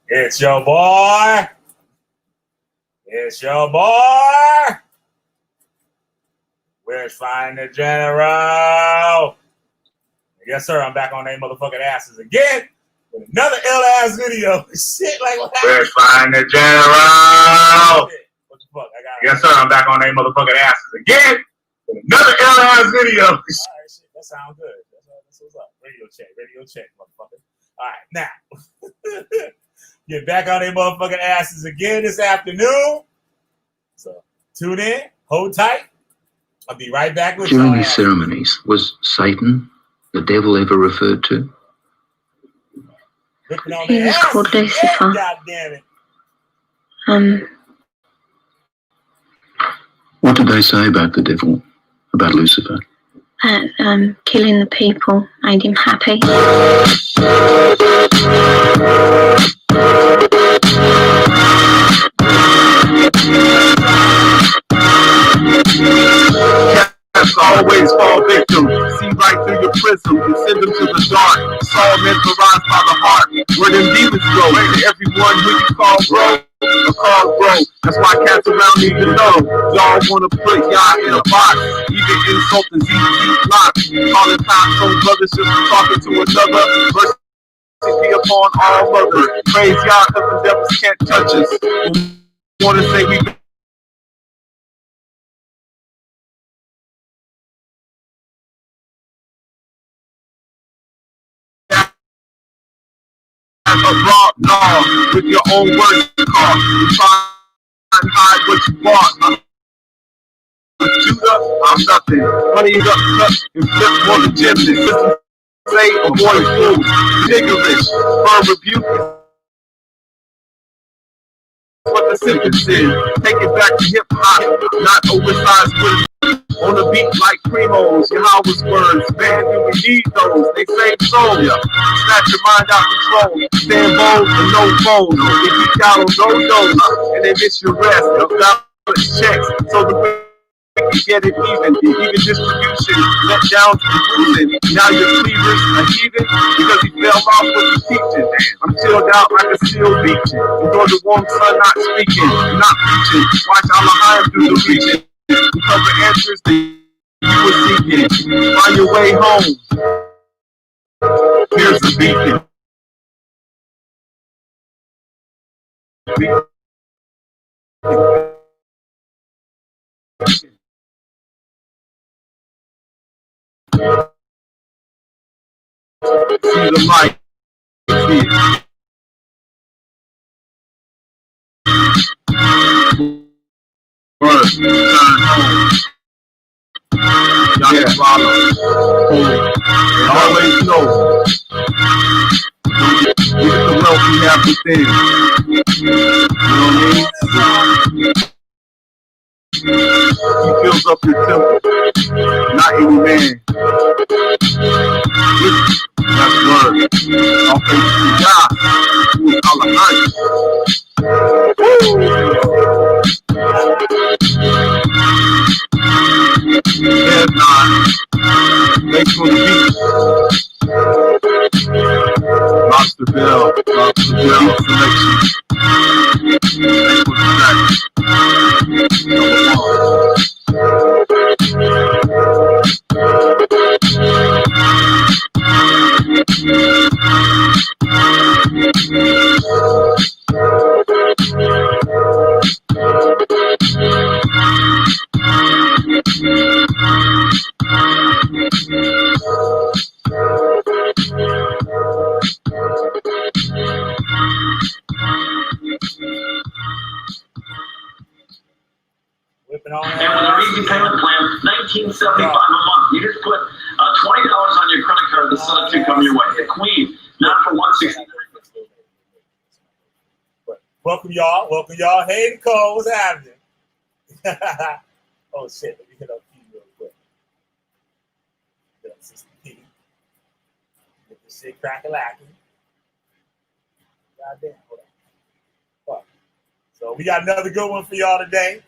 It's your boy. It's your boy. Where's Find the General? Yes, sir. I'm back on they motherfucking asses again with another ill-ass video. Shit, like what happened? Where's Find the General? What the fuck? Yes, sir. I'm back on they motherfucking asses again with another ill-ass video. All right, shit. That sounds good. That's what's up. Radio check, motherfucker. All right, now. Get back on their motherfucking asses again this afternoon. So tune in, hold tight. I'll be right back with you. During these ceremonies, was Satan the devil ever referred to? He was called Lucifer. God damn it. What did they say about the devil, about Lucifer? That killing the people made him happy. Cats always fall victim. See right through your prism and send them to the dark. Saw mesmerized by the heart, where them demons go. To everyone who you call bro, or call bro. That's why cats around need to know. Y'all wanna put y'all in a box. Even insulting deep locks. Calling time some brothers just talking to another. Mercy be upon all others. Praise y'all cause the devils can't touch us. We wanna say we abroad, no, with your own words you call. You try and hide what you bought. Judah, I'm nothing. Honey is up, cut, and flip for the gymnast. Say, avoid fools, vigorous, firm rebuke. What the sentence is, take it back to hip-hop, not oversized with on a beat like Primo's, Yahweh's words, man, do we need those? They save souls. Snatch your mind out control. Stand bold and no phones. If you got on no and they miss your rest, balance checks so the way we can get it even distribution, let down to losing. Now your cleavers are heathen because he fell off what he's teaching. I'm chilled out like a seal beaching. Enjoy the warm sun, not speaking, not preaching. Watch Allah through the region. Because the answers that you were seeking. Find your way home. Here's the beacon. See the light. See it. First, turn home. Y'all follow. And always know. Get the wealth we have within. You know what I mean? He fills up your temple. Not any man. That's word. I'll face to God. Who is Allah. Yeah, nah. Thanks for the beat. Lobster Bell selection. Thanks for the track. And with our easy payment plan, $19.75 a month. You just put $20 on your credit card, the sun to come your way. The Queen, not for $169. Welcome y'all. Hey Nicole, what's happening? Oh shit, let me hit up P real quick. Hit up Sister P. Get this shit crack-a-lacking. Goddamn, hold on. Fuck. So we got another good one for y'all today.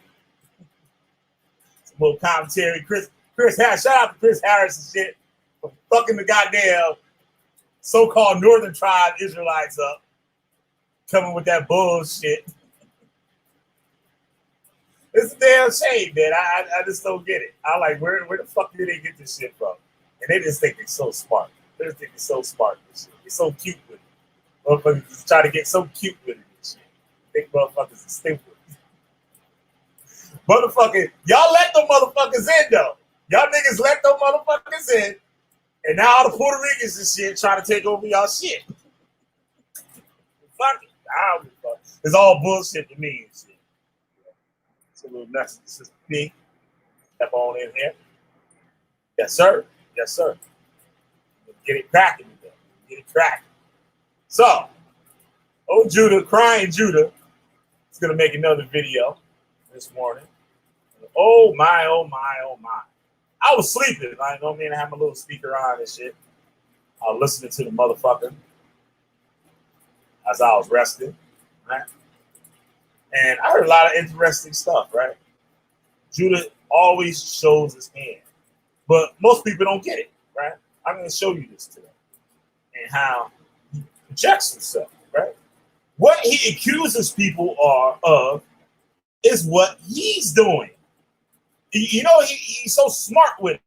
Some more commentary. Chris Harris, shout out to Chris Harris and shit for fucking the goddamn so-called Northern Tribe Israelites up. coming with that bullshit. It's a damn shame, man. I just don't get it. I like, where the fuck did they get this shit from? And they just think they're so smart. They just think they're so smart with this shit. They're so cute with it. Motherfuckers just try to get so cute with it and shit. Think motherfuckers are stupid. Motherfucking, y'all let them motherfuckers in, though. Y'all niggas let them motherfuckers in. And now all the Puerto Ricans and shit trying to take over y'all shit. Fuck it. I don't give a fuck. It's all bullshit to me and shit. It's a little nuts. This is me. Step on in here. Yes, sir. Yes, sir. Get it cracking today. Get it cracking. So, old Judah, crying Judah, is going to make another video this morning. Oh, my, oh, my, oh, my. I was sleeping. I know me and I have my little speaker on and shit. I was listening to the motherfucker as I was resting, right? And I heard a lot of interesting stuff, right? Judah always shows his hand, but most people don't get it, right? I'm going to show you this today and how he projects himself, right? What he accuses people of is what he's doing. You know, he's so smart with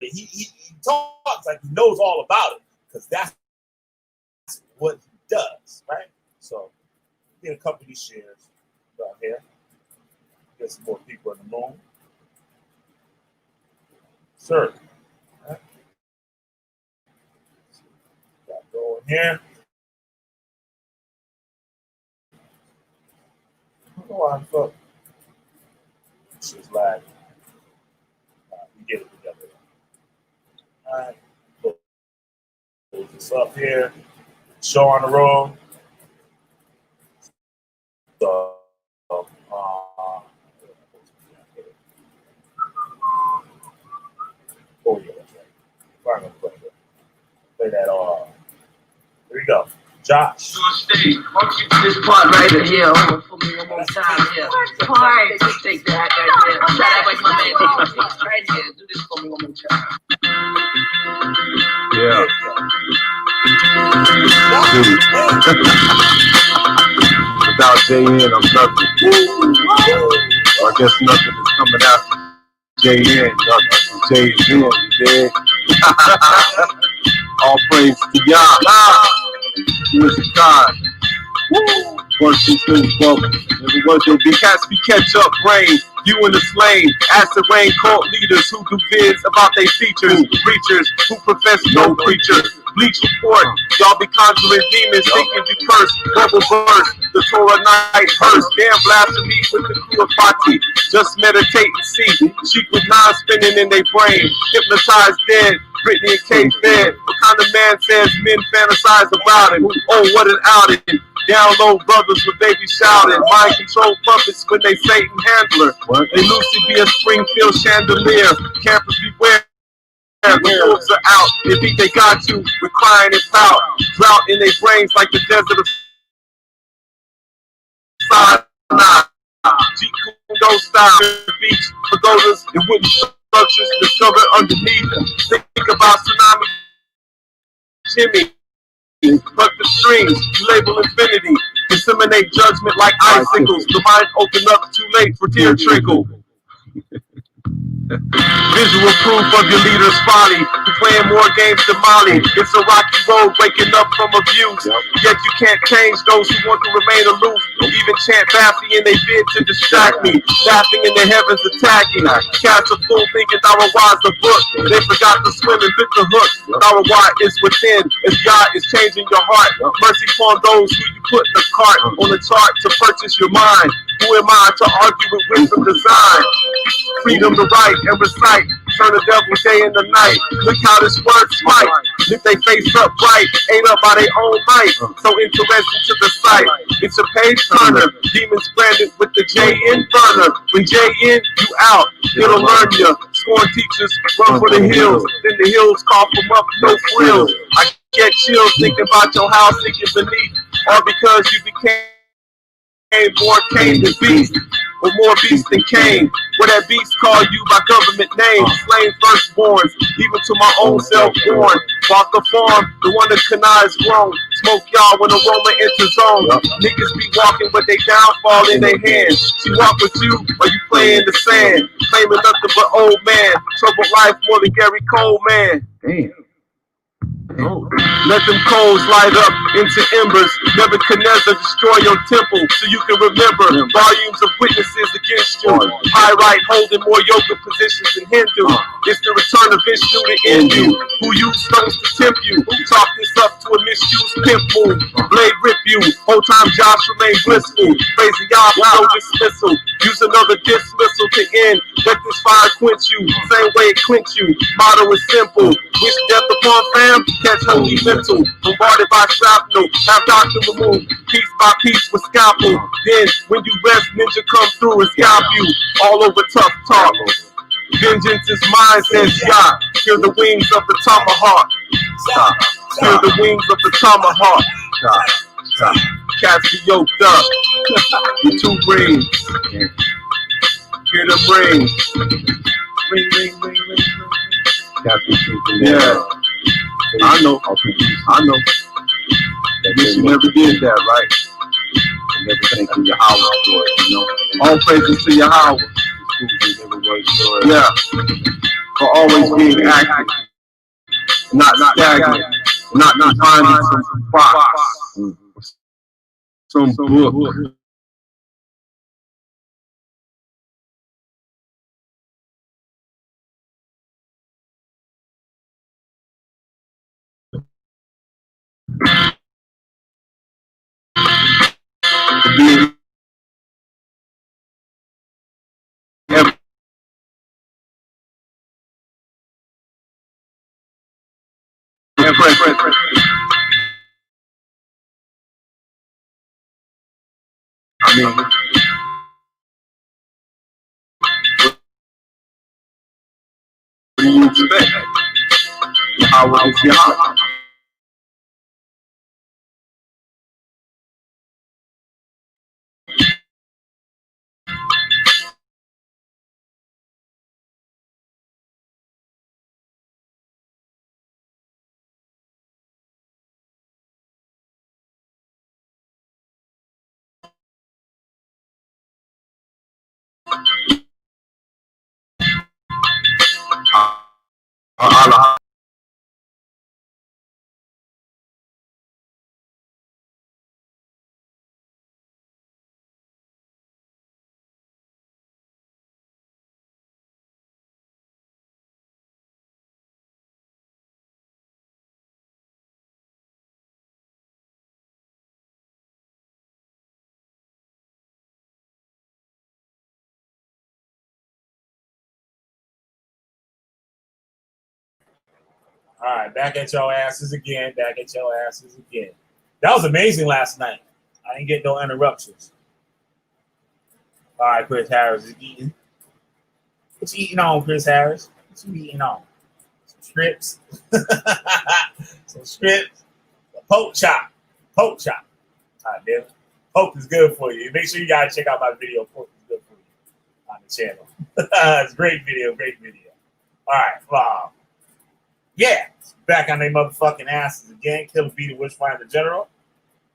it. He talks like he knows all about it because that's what he does, right? So, get a couple of these shares right here. Get some more people in the room. Sir. Right. Got going here. I don't know why I'm fucking. This is lagging. We get it together. All right. Close this up here. Show on the road. So, oh yeah, that's right. I'm gonna play that. Here we go. Josh. This part right here, for me one more time here. Part. Take that right there. Try that like my man. Take my feet right here. Do this for me one more time. Yeah. Without JN, I'm nothing. Or I guess nothing is coming after JN. Nothing. J is in, you dig? All praise to Yah. Who is God? First and things, never was your big cats be catch up brain. You and the slain, acid rain cult leaders who do vids about their features, preachers who profess no creature. Bleach report, y'all be conjuring demons, thinking you curse, rebel verse, the Torah night hearse, damn blasphemy with the crew of Fati. Just meditate and see, sheep with nine spinning in their brain, hypnotized dead. Brittany and Kate fed. What kind of man says men fantasize about him? Oh, what an outing. Down low brothers with baby shouting. Mind control puppets when they Satan handler. They Lucy be a Springfield chandelier. Campers beware. The wolves are out. They think they got you. We're crying and pout. Drought in their brains like the desert of Sinai. G-Kundo style. Beach, pagodas, and wooden structures discovered underneath them. Think about tsunami, Jimmy. Pluck the strings, label infinity. Disseminate judgment like icicles. The mind open up too late for tear trickle. Visual proof of your leader's folly. You're playing more games than Molly. It's a rocky road waking up from abuse. Yet you can't change those who want to remain aloof. Even chant Baffy in they bid to distract me. Laughing in the heavens attacking. Cats are full thinking Darawah's a book. They forgot to swim and bit the hook. Darawah is within. As God is changing your heart. Mercy upon those who you put in the cart on the chart to purchase your mind. Who am I to argue with wisdom design? Freedom to write and recite. Turn the devil day and the night. Look how this word smite. Lift they face up bright. Ain't up by their own might. So interesting to the sight. It's a page turner. Demons branded with the J-in burner. When J-in, you out. It'll learn you. Scorn teachers run for the hills. Then the hills cough them up, no frills. I get chills thinking about your house sinking beneath. All because you became more Cain than beast, or more beast than Cain. Where that beast call you by government names, slain firstborns, even to my own self born. Walk the farm, the one that connived grown, smoke y'all when aroma enters zone. Niggas be walking with they downfall in their hands. She walk with you or you play in the sand. Claiming nothing but old man. Troubled life more than Gary Coleman. Damn. Let them coals light up into embers. Nebuchadnezzar destroy your temple so you can remember volumes of witnesses against you. Pyrite holding more yoga positions than Hindu. It's the return of Vishnu to end you. Who use stones to tempt you. Talk this up to a misused pimp move. Blade rip you. Whole time Josh remain blissful. Praising y'all for no dismissal. Use another dismissal to end. Let this fire quench you. Same way it clinch you. Motto is simple. Wish death upon fam. Catch holy mental. Bombarded by shrapnel. Have doctor removed. Piece by piece with scalpel. Then when you rest, ninja come through and scalp you. All over tough talk. Vengeance is mine, says Yah. Feel the wings of the tomahawk. Feel the wings of the tomahawk. Cats be yoked up. With two rings. Hear the rings. Ring, ring, ring, ring, ring. Yeah. I know. You never did that, right? And never thanking Yahweh for it, you know. All praises to Yahweh. Yeah. For always being active. Not stagnant. Not finding some box. Some book. Being I mean, what do you expect? Yahweh is Yahweh. Allah. All right, back at your asses again. That was amazing last night. I didn't get no interruptions. All right, Chris Harris is eating. What you eating on, Chris Harris? What you eating on? Some strips. Some strips. A pork chop. All right, damn. Pork is good for you. Make sure you guys check out my video. Pork is good for you on the channel. It's a great video. All right, yeah, back on their motherfucking asses again. Killah Bee, the Witchfinder General.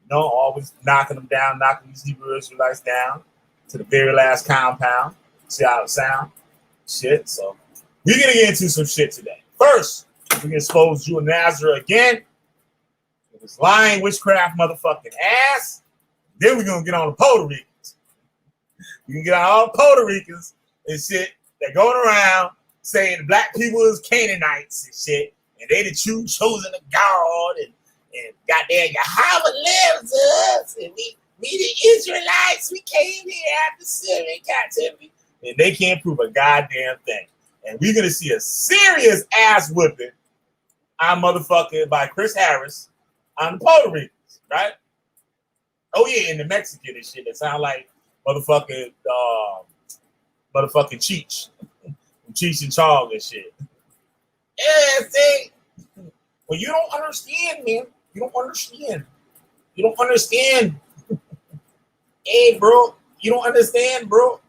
You know, always knocking them down, knocking these Hebrew Israelites down to the very last compound. See how it sound? Shit. So we're gonna get into some shit today. First, we're gonna expose you and Natazarah again with his lying witchcraft motherfucking ass. Then we're gonna get on the Puerto Ricans. We can get on all Puerto Ricans and shit that going around saying black people is Canaanites and shit, and they the true chosen of God, and goddamn Yahweh lives us, and we the Israelites, we came here after Syrian captivity, and they can't prove a goddamn thing. And we're gonna see a serious ass whipping on motherfucking by Chris Harris on the Puerto Ricans, right? Oh yeah, and the Mexican and shit that sound like motherfucking Cheech. Cheech and Chong and shit. Yeah, see? Well, you don't understand, man. You don't understand. Hey, bro. You don't understand, bro.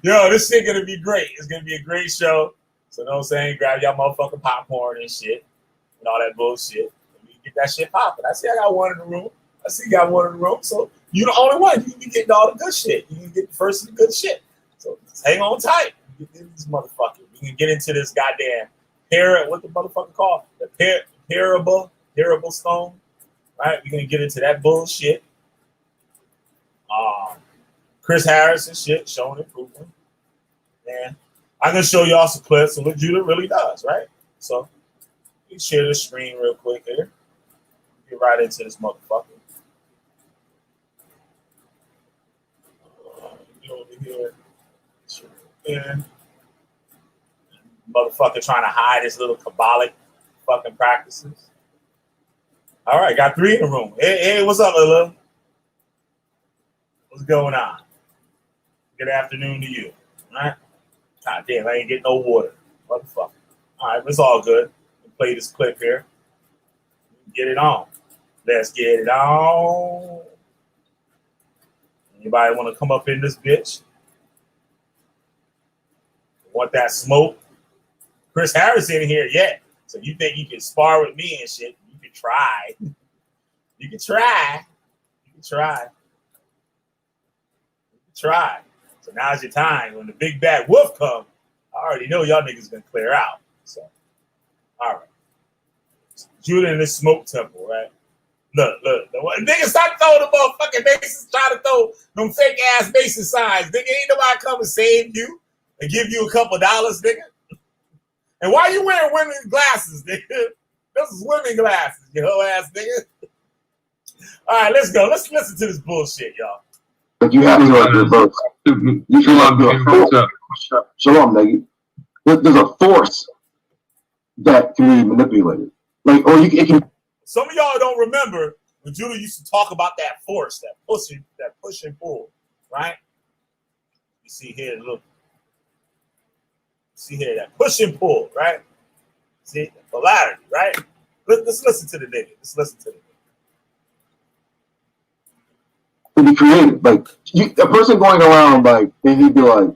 Yo, this shit gonna be great. It's gonna be a great show. So, you know what I'm saying? Grab y'all motherfucking popcorn and shit and all that bullshit. And we get Get that shit popping. I see I got one in the room. I see you got one in the room. So you're the only one. You can be getting all the good shit. You can get the first of the good shit. So just hang on tight. Get into this motherfucker. You can get into this goddamn what the motherfucker called? The parable stone. Right? We're gonna get into that bullshit. Chris Harrison shit, showing improvement. And I'm gonna show y'all some clips of what Judah really does, right? So you can share the screen real quick here. Get right into this motherfucker. Get over here. And motherfucker trying to hide his little Kabbalic fucking practices. All right, got 3 in the room. Hey, what's up, Lil? What's going on? Good afternoon to you. All right? God damn, I ain't getting no water. Motherfucker. All right, but it's all good. We'll play this clip here. Get it on. Let's get it on. Anybody want to come up in this bitch? Want that smoke? Chris Harris in here yet. So you think you can spar with me and shit? You can try. You can try. You can try. You can try. So now's your time. When the big bad wolf come, I already know y'all niggas gonna clear out. So, all right. Judah in this smoke temple, right? Look. Niggas stop throwing the motherfucking bases, try to throw them fake ass bases signs. Nigga, ain't nobody come and save you and give you a couple dollars, nigga. And why you wearing women's glasses, nigga? This is women's glasses, you hoe ass nigga. All right, let's go. Let's listen to this bullshit, y'all. But you have to reverse. You can do a force. Shalom, nigga. There's a force that can be manipulated. Like, or it can. Some of y'all don't remember when Judah used to talk about that force, that push and pull, right? You see here, look. See here, that push and pull, right? See, the polarity, right? Let's listen to the nigga. Let's listen to the nigga. To be creative. Like, a person going around, like, and he'd be like,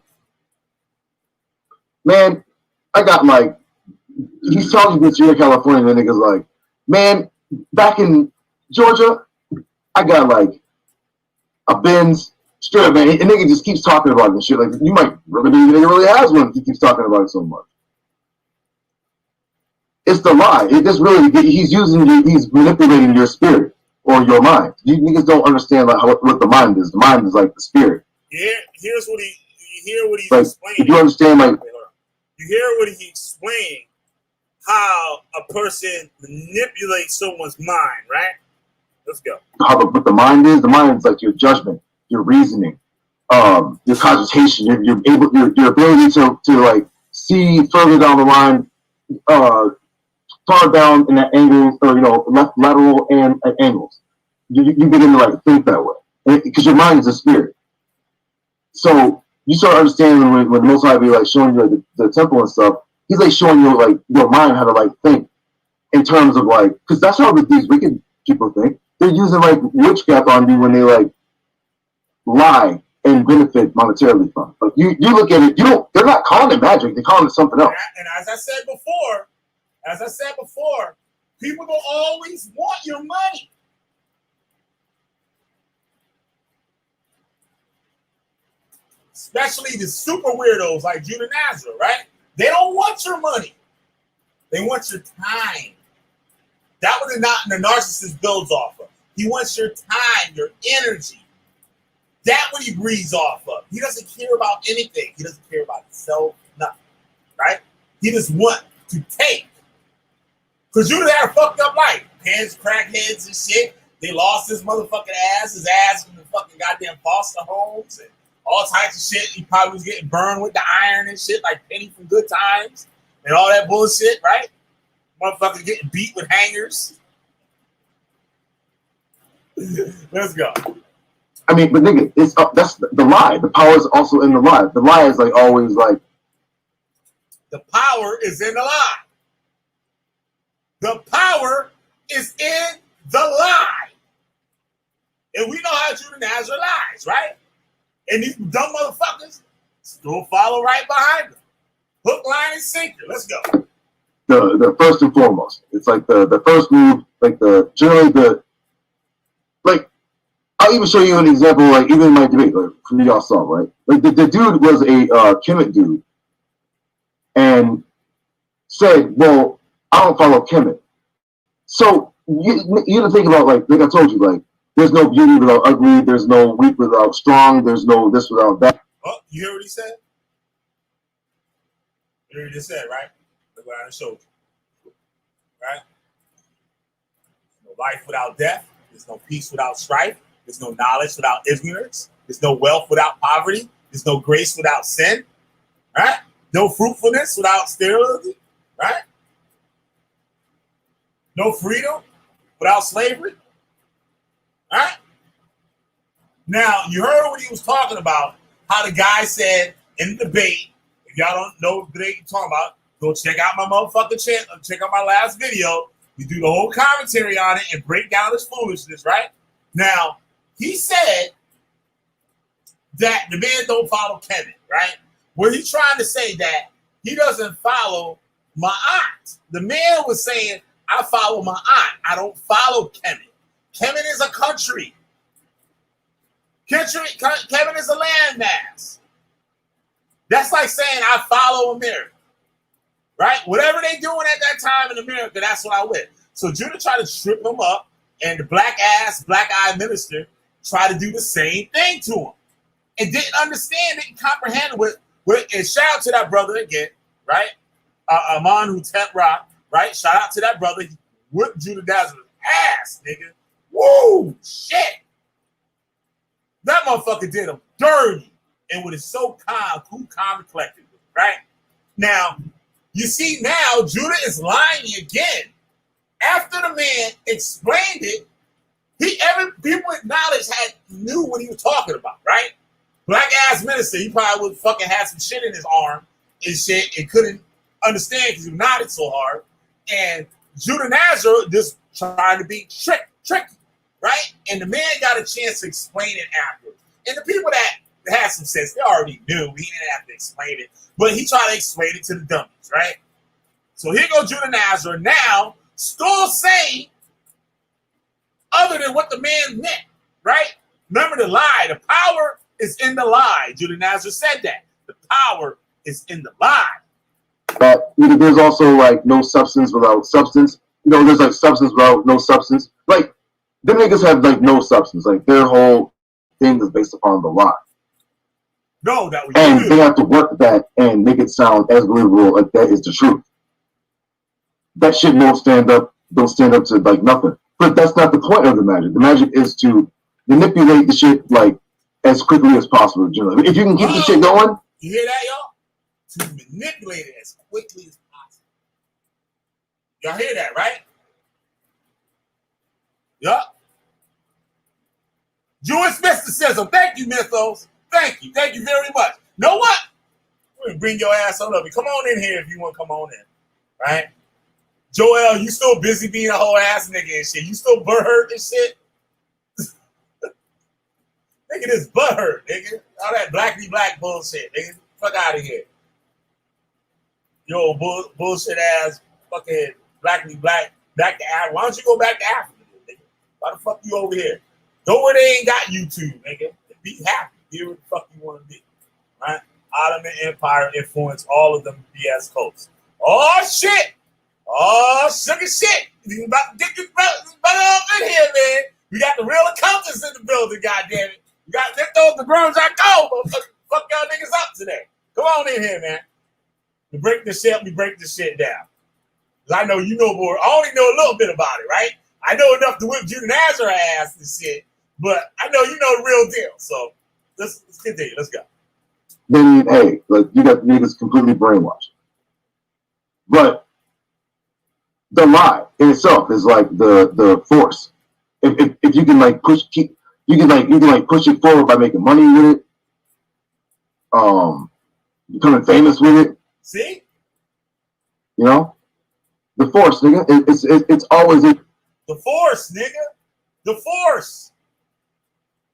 man, I got, like, he's talking to California, California, and the nigga's like, man, back in Georgia, I got, like, a Benz. Straight up, man. And nigga just keeps talking about this shit. Like, you might really believe the nigga really has one. He keeps talking about it so much. It's the lie. It just really, he's manipulating your spirit or your mind. You niggas don't understand like what the mind is. The mind is like the spirit. Here's what he's like, explaining. You understand, like, you hear what he's explaining, how a person manipulates someone's mind, right? Let's go. What the mind is like your judgment, your reasoning, your cogitation, your ability to like see further down the line, far down in that angle, or left lateral and at angles. You begin to like think that way because your mind is a spirit. So you start understanding when the Most High be like showing you like, the temple and stuff. He's like showing you like your mind how to like think in terms of like, because that's how these wicked people think. They're using like witchcraft on you when they like lie and benefit monetarily from. Like you look at it, they're not calling it magic, they're calling it something else. And as I said before, people will always want your money. Especially the super weirdos like Judah Nazareth, right? They don't want your money. They want your time. That was the narcissist builds off of. He wants your time, your energy. That's what he breathes off of. He doesn't care about anything. He doesn't care about himself, nothing, right? He just wants to take. Because Judah had a fucked up life. Parents, crackheads and shit. They lost his motherfucking ass. His ass in the fucking goddamn foster homes and all types of shit. He probably was getting burned with the iron and shit like Penny from Good Times and all that bullshit, right? Motherfuckers getting beat with hangers. Let's go. I mean, but nigga, that's the lie. The power is also in the lie. The lie is like always like. The power is in the lie. The power is in the lie. And we know how Judah Nazareth lies, right? And these dumb motherfuckers still follow right behind them. Hook, line, and sinker. Let's go. the first and foremost. It's like the first move, like generally like I'll even show you an example, like even in my debate, like y'all saw, right? Like the dude was a Kemet dude and said, well, I don't follow Kemet. So you have to think about, like I told you, like there's no beauty without ugly, there's no weak without strong, there's no this without that. Oh, you hear what he said? You hear what he just said, right? Look what I just showed you. Right? No life without death. There's no peace without strife. There's no knowledge without ignorance. There's no wealth without poverty. There's no grace without sin. Right? No fruitfulness without sterility. Right? No freedom without slavery. Right? Now, you heard what he was talking about, how the guy said in the debate, if y'all don't know what debate you're talking about, go check out my motherfucking channel, check out my last video. We do the whole commentary on it and break down this foolishness, right? Now, he said that the man don't follow Kemet, right? Where he's trying to say that he doesn't follow Ma'at. The man was saying, I follow Ma'at. I don't follow Kemet. Kemet is a country. Kemet is a landmass. That's like saying I follow America. Right? Whatever they doing at that time in America, that's what I with. So Judah tried to trip him up, and the black-eyed minister tried to do the same thing to him. And didn't understand it and comprehend it. And shout out to that brother again, right? Amon Hutep Rock, right? Shout out to that brother. He whipped Judah Nazareth's ass, nigga. Woo! Shit! That motherfucker did him dirty. And with his so cool, calm, and collected, right? Now, you see now, Judah is lying again. After the man explained it, people acknowledged knew what he was talking about, right? Black ass minister, he probably would fucking have some shit in his arm and shit and couldn't understand because he nodded so hard. And Judah Nazareth just trying to be tricky, right? And the man got a chance to explain it afterwards. And the people that had some sense, they already knew. He didn't have to explain it. But he tried to explain it to the dummies, right? So here goes Judah Nazareth now, still saying other than what the man meant, right? Remember the lie. The power is in the lie. Judah Nazareth said that. The power is in the lie. But there's also like no substance without substance. There's like substance without no substance. Like them niggas have like no substance. Like their whole thing is based upon the lie. No, that we and do. They have to work that and make it sound as believable like that is the truth. That shit don't stand up to like nothing. But that's not the point of the magic. The magic is to manipulate the shit like as quickly as possible. If you can keep the shit going. You hear that, y'all? To manipulate it as quickly as possible. Y'all hear that, right? Yup. Jewish mysticism. Thank you, Mythos. Thank you. Thank you very much. Know what? We're gonna bring your ass on up. Come on in here if you want to come on in. Right? Joel, you still busy being a whole ass nigga and shit. You still butthurt and shit? Nigga, this butthurt, nigga. All that blackity black bullshit, nigga. Fuck out of here. Yo, bullshit ass fucking blackity black back to Africa. Why don't you go back to Africa, nigga? Why the fuck you over here? Go where they ain't got YouTube, nigga. Be happy. Be where the fuck you want to be. Right? Ottoman Empire influenced all of them BS cults. Oh, shit. Oh, sugar shit. You about to get this brother up in here, man. We got the real accountants in the building, goddammit. We got to throw the grunge I go. Fuck y'all niggas up today. Come on in here, man. We break this shit up, we break this shit down. Because I know you know more. I only know a little bit about it, right? I know enough to whip Judah Nazareth ass and shit. But I know you know the real deal. So let's continue. Let's go. Then, hey, like, you got niggas completely brainwashed. But the lie in itself is like the force. If you can like push, you can push it forward by making money with it, becoming famous with it. See, the force, nigga. It's always it. The force, nigga. The force.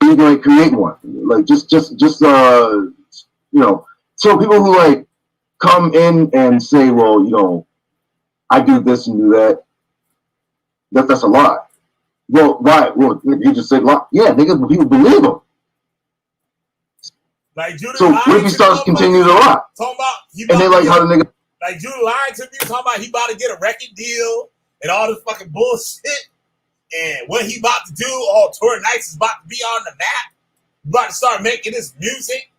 You can like create one, like just so people who like come in and say, well, I do this and do that. That's a lie. Well, why? Well, you just said lie. Yeah, nigga, but people believe him. Like Judah so what if he starts continuing to lie? Talking about and they like how the nigga. Like Judah lied to me, talking about he about to get a record deal and all this fucking bullshit. And what he about to do, all tour nights is about to be on the map. He about to start making this music.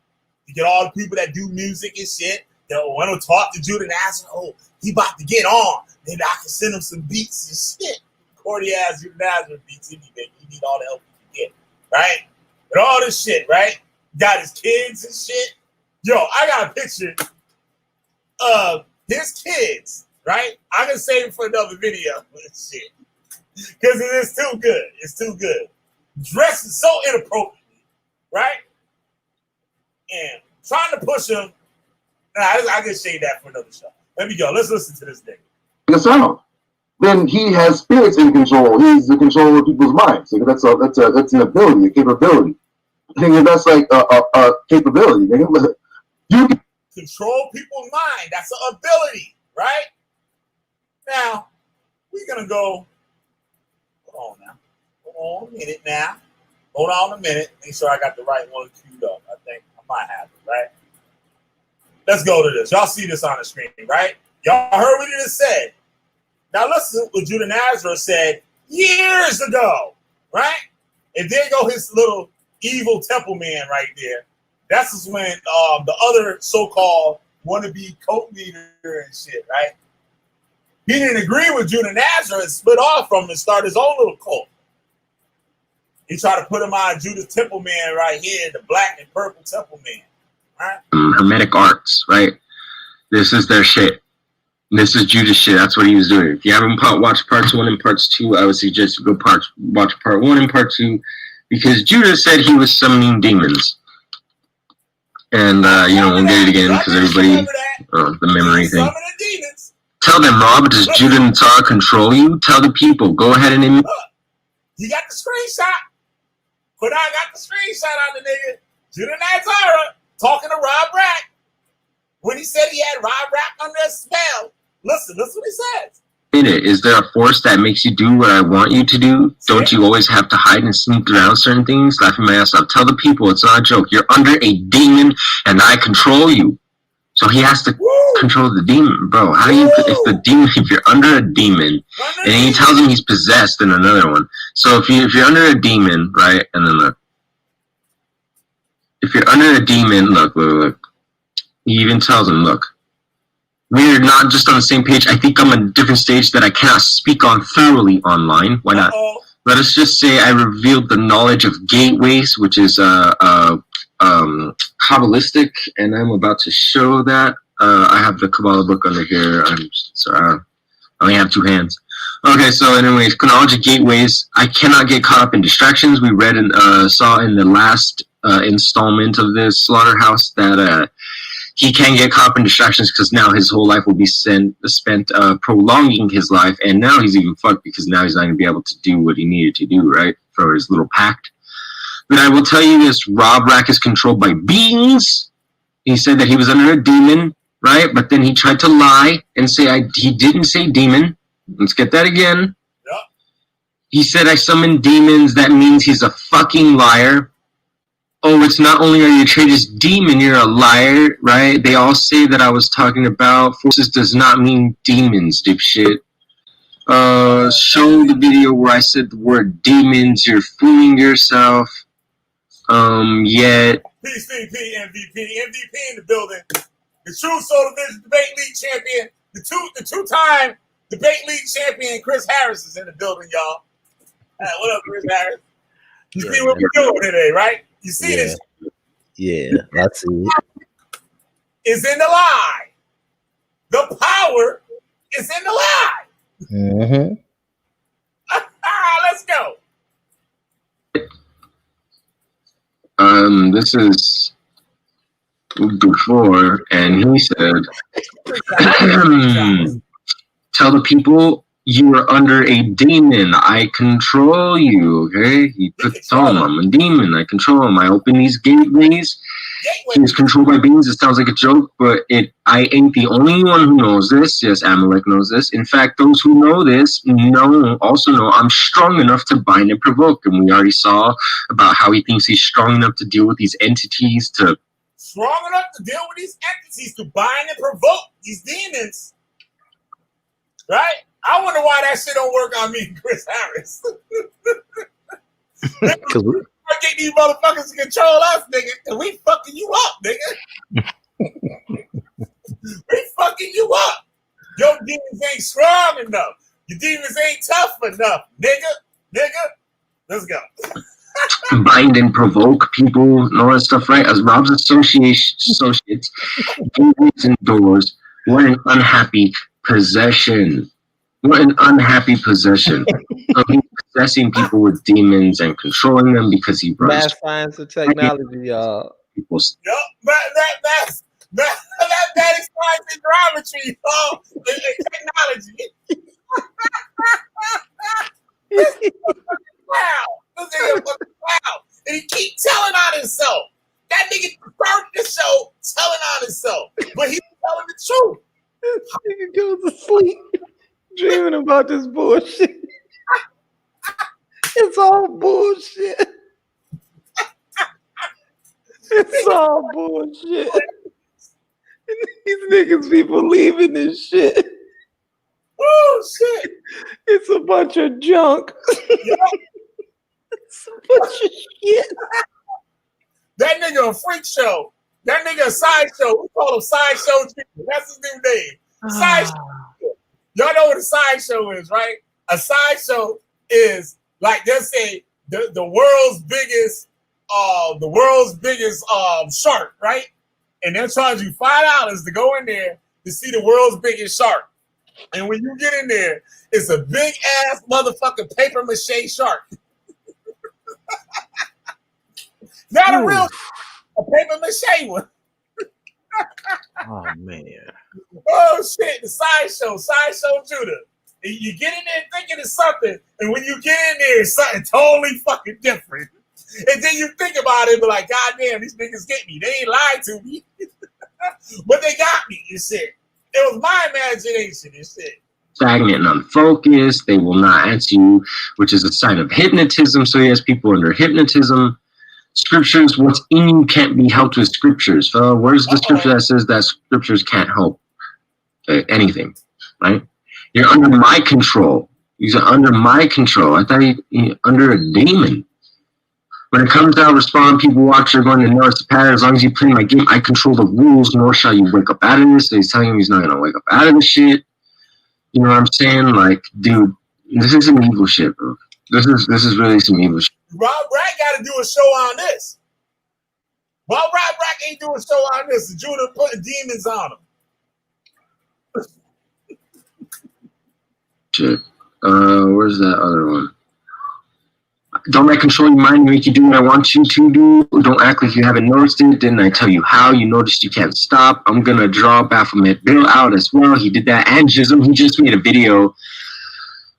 You get all the people that do music and shit. That want to talk to Judah Nazareth. Oh, he about to get on. Maybe I can send him some beats and shit. Cordy ass Judah Nazareth beats he need all the help he can get. Right? But all this shit, right? Got his kids and shit. Yo, I got a picture of his kids, right? I'm gonna save it for another video and shit. Because it is too good. It's too good. Dressing so inappropriately, right? And trying to push him. Nah, I can save that for another show. Let me go. Let's listen to this nigga. The sound. Then he has spirits in control. He's in control of people's minds. Like that's an ability, a capability. I think that's like a capability. You can control people's mind. That's an ability, right? Now, we're gonna go. Hold on now. Hold on a minute now. Hold on a minute. Make sure I got the right one queued up. I think I might have it, right? Let's go to this. Y'all see this on the screen, right? Y'all heard what he just said. Now listen what Judah Nazareth said years ago, right? And then go his little evil temple man right there. That's when the other so-called wannabe cult leader and shit, right? He didn't agree with Judah Nazareth and split off from him and start his own little cult. He tried to put him on Judah's temple man right here, the black and purple temple man. Right? Hermetic arts, right? This is their shit. This is Judah's shit. That's what he was doing. If you haven't watched parts 1 and parts 2, I would suggest you go watch part 1 and part 2 because Judah said he was summoning demons. And, we'll get it again because everybody, the memory thing. Tell them, Rob, does Judah Natazarah control you? Tell the people. Go ahead and... Look, you got the screenshot. But I got the screenshot on the nigga. Judah Natazarah talking to Rob Rack. When he said he had Rob Rack under a spell. Listen what he says. Is there a force that makes you do what I want you to do? Don't you always have to hide and sneak around certain things? Laughing my ass off. Tell the people it's not a joke. You're under a demon and I control you. So he has to control the demon, bro. How do you, if you're under a demon, and he tells him he's possessed in another one. So if you're under a demon, right, and then look. If you're under a demon, look. He even tells him, look. We're not just on the same page. I think I'm on a different stage that I cannot speak on thoroughly online. Why not? Let us just say I revealed the knowledge of gateways, which is Kabbalistic, and I'm about to show that. I have the Kabbalah book under here. I'm sorry, I only have 2 hands. Okay, so anyways, chronology gateways. I cannot get caught up in distractions. We read and saw in the last installment of this Slaughterhouse that he can get caught up in distractions because now his whole life will be spent prolonging his life, and now he's even fucked because now he's not going to be able to do what he needed to do, right, for his little pact. But I will tell you this, Rob Rack is controlled by beings. He said that he was under a demon, right? But then he tried to lie and say he didn't say demon. Let's get that again. Yep. He said I summoned demons. That means he's a fucking liar. Oh, it's not only are you a traitorous demon, you're a liar, right? They all say that I was talking about forces does not mean demons, dipshit. Show the video where I said the word demons. You're fooling yourself. Yet. PCP, MVP in the building. The true Soul Division Debate League champion. The two-time Debate League champion Chris Harris is in the building, y'all. What up, Chris Harris? You see what we're doing today, right? You see this? Yeah, that's it. Is in the lie. The power is in the lie. Mm-hmm. Let's go. This is before, and he said, tell the people you are under a demon. I control you, okay? He told him, I'm a demon. I control him. I open these gateways, gateway. He is controlled by beings. It sounds like a joke, but I ain't the only one who knows this. Yes, Amalek knows this. In fact, those who know this also know I'm strong enough to bind and provoke. And we already saw about how he thinks he's strong enough to deal with these entities, to bind and provoke these demons. Right? I wonder why that shit don't work on me and Chris Harris. Because I get these motherfuckers to control us, nigga, and we fucking you up, nigga. We fucking you up. Your demons ain't strong enough. Your demons ain't tough enough, nigga. Let's go. bind and provoke people and all that stuff, right? As Rob's associates, gateways and doors, what an unhappy possession. What an unhappy possession. So he's possessing people with demons and controlling them because he runs math, science, and technology, y'all. people's. Yup, that is science and geometry, y'all, and technology. Wow. This nigga fucking wow. And he keep telling on himself. That nigga started the show telling on himself. But he's telling the truth. This nigga goes to sleep dreaming about this bullshit. It's all bullshit. It's all bullshit. These niggas be believing this shit. Oh, shit. It's a bunch of junk. Yep. It's a bunch of shit. That nigga a freak show. That nigga a sideshow. We call him Sideshow Junior. That's his new name. Sideshow. Y'all know what a sideshow is, right? A sideshow is like, let's say the world's biggest shark, right? And they'll charge you $5 to go in there to see the world's biggest shark. And when you get in there, it's a big ass motherfucking paper mache shark. Not a real, a paper mache one. oh man. Oh shit, the sideshow Judah. And you get in there thinking it's something, and when you get in there, it's something totally fucking different. And then you think about it, but like, God damn, these niggas get me. They ain't lied to me. But they got me, you shit. It was my imagination, you shit. Stagnant and unfocused. They will not answer you, which is a sign of hypnotism. So he has people under hypnotism. Scriptures, what's in you can't be helped with scriptures. Where's the scripture that says that scriptures can't help anything, right? You're under my control. You're under my control. I thought you're under a demon. When it comes down to respond, people watch are going to notice the pattern. As long as you play my game, I control the rules, nor shall you wake up out of this. So he's telling him he's not going to wake up out of this shit. You know what I'm saying? Like, dude, this is some evil shit, bro. This is really some evil shit. Rob Rack got to do a show on this. Why Rob Rack ain't doing a show on this? Judah putting demons on him. Shit. Where's that other one? Don't let control your mind and make you do what I want you to do. Don't act like you haven't noticed it. Didn't I tell you how? You noticed you can't stop. I'm going to draw Baphomet Bill out as well. He did that. And Jism, he just made a video.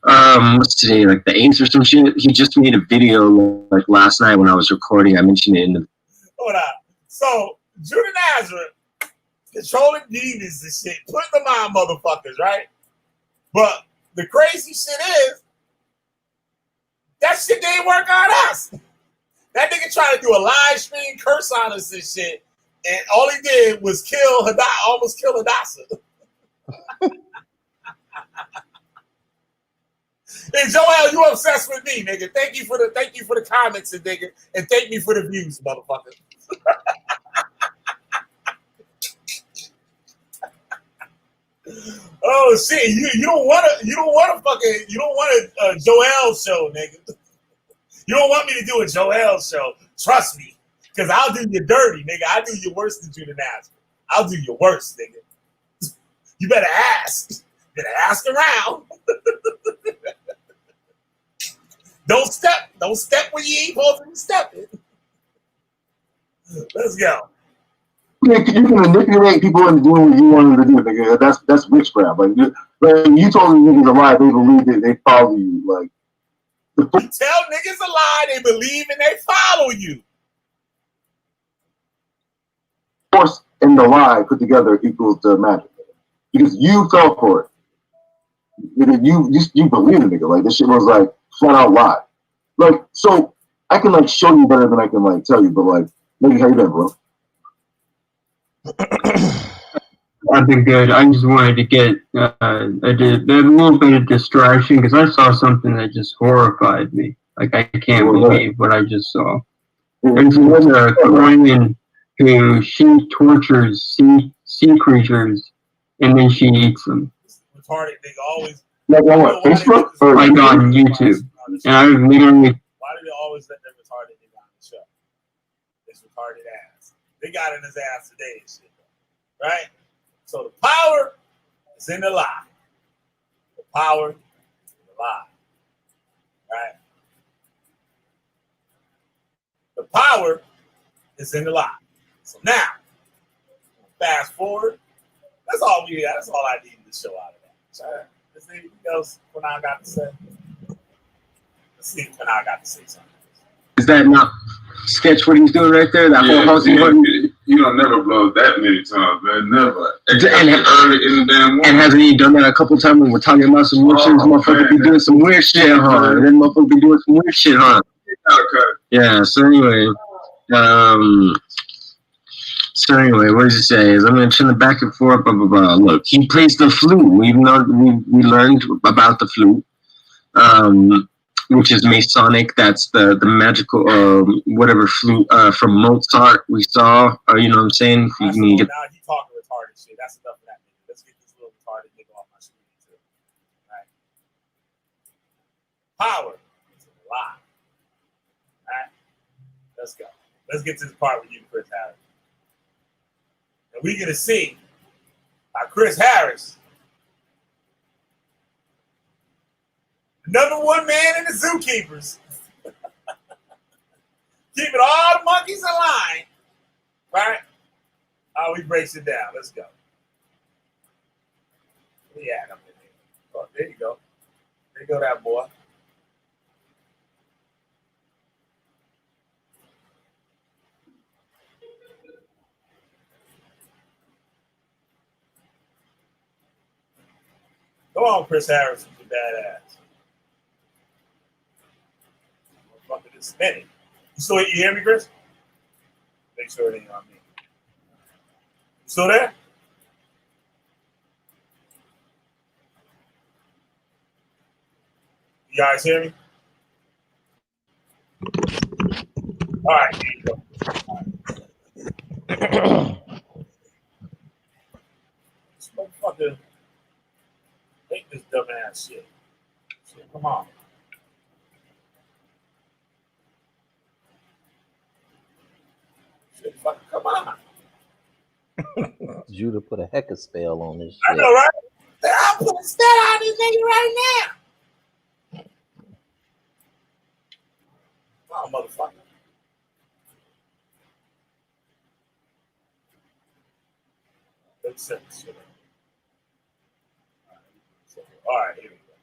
What's today? Like the 8th or some shit? He just made a video like last night when I was recording. I mentioned it in the... Hold on. So, Judah Nazareth controlling demons and shit. Putting them on motherfuckers, right? But the crazy shit is, that shit didn't work on us. That nigga tried to do a live stream curse on us and shit, and all he did was almost kill Hadassah. Hey Joel, you obsessed with me, nigga. Thank you for the comments, and nigga, and thank me for the views, motherfucker. Oh shit! You don't want a Joel show, nigga. You don't want me to do a Joel show. Trust me, because I'll do you dirty, nigga. I'll do you worse than Judah Nazareth. I'll do you worse, nigga. You better ask. You better ask around. Don't step when you ain't supposed to be stepping. Let's go. You can manipulate people into doing what you want them to do, nigga. That's witchcraft. Like you told the niggas a lie, they believe it, they follow you. Like you tell niggas a lie, they believe and they follow you. force and the lie put together equals the magic. Because you fell for it. You believe in it, nigga. Like, this shit was like flat out lie. Like, so I can like show you better than I can like tell you, but like, nigga, how you been, bro? I've been good. I just wanted to get a little bit of distraction because I saw something that just horrified me. Like, I can't believe what I just saw. There's a Korean who she tortures sea creatures and then she eats them. Retarded nigga always. Like on what? Facebook? Or like on YouTube. And I literally. Why do they always let that retarded nigga on the show? This retarded ass. They got in his ass today and shit. Right? So the power is in the lie. The power is in the lie. Right? The power is in the lie. So now, fast forward. That's all we got. That's all I need to show out of that. So, let's see anything else Quinai got to say. Let's see if Quinai got to say something. Is that not sketch what he's doing right there? That whole house you don't never blow that many times, man. Never. Early in the damn morning. And hasn't he done that a couple times when we're talking about some weird shit? Motherfucker be doing some weird shit, huh? Then motherfucker be doing some weird shit, huh? Yeah, so anyway, what does it say? Is I'm mentioning the back and forth, blah, blah, blah. Look, he plays the flute. We learned about the flute, which is Masonic. That's the magical, whatever flute from Mozart we saw. You know what I'm saying? Now he talking retarded shit. That's enough of that nigga. Let's get this little retarded nigga off my screen, too. Right? Power is a lie. Right? Let's go. Let's get to this part with you, Chris Harris. And we're going to see how Chris Harris, the #1 man in the Zookeepers, keeping all the monkeys in line, right? How he breaks it down. Let's go. Yeah, up in there. Oh, there you go. There you go, that boy. Go on, Chris Harris, you badass. Motherfucker is spinning. You hear me, Chris? Make sure it ain't on me. You still there? You guys hear me? All right, here you go. This motherfucker hate this dumbass shit. Come on. Shit, fucking come on. Judah put a heck of spell on this shit. I know, right? I'll put a spell on this nigga right now. Oh, motherfucker. Let's set this shit up. All right, here we go.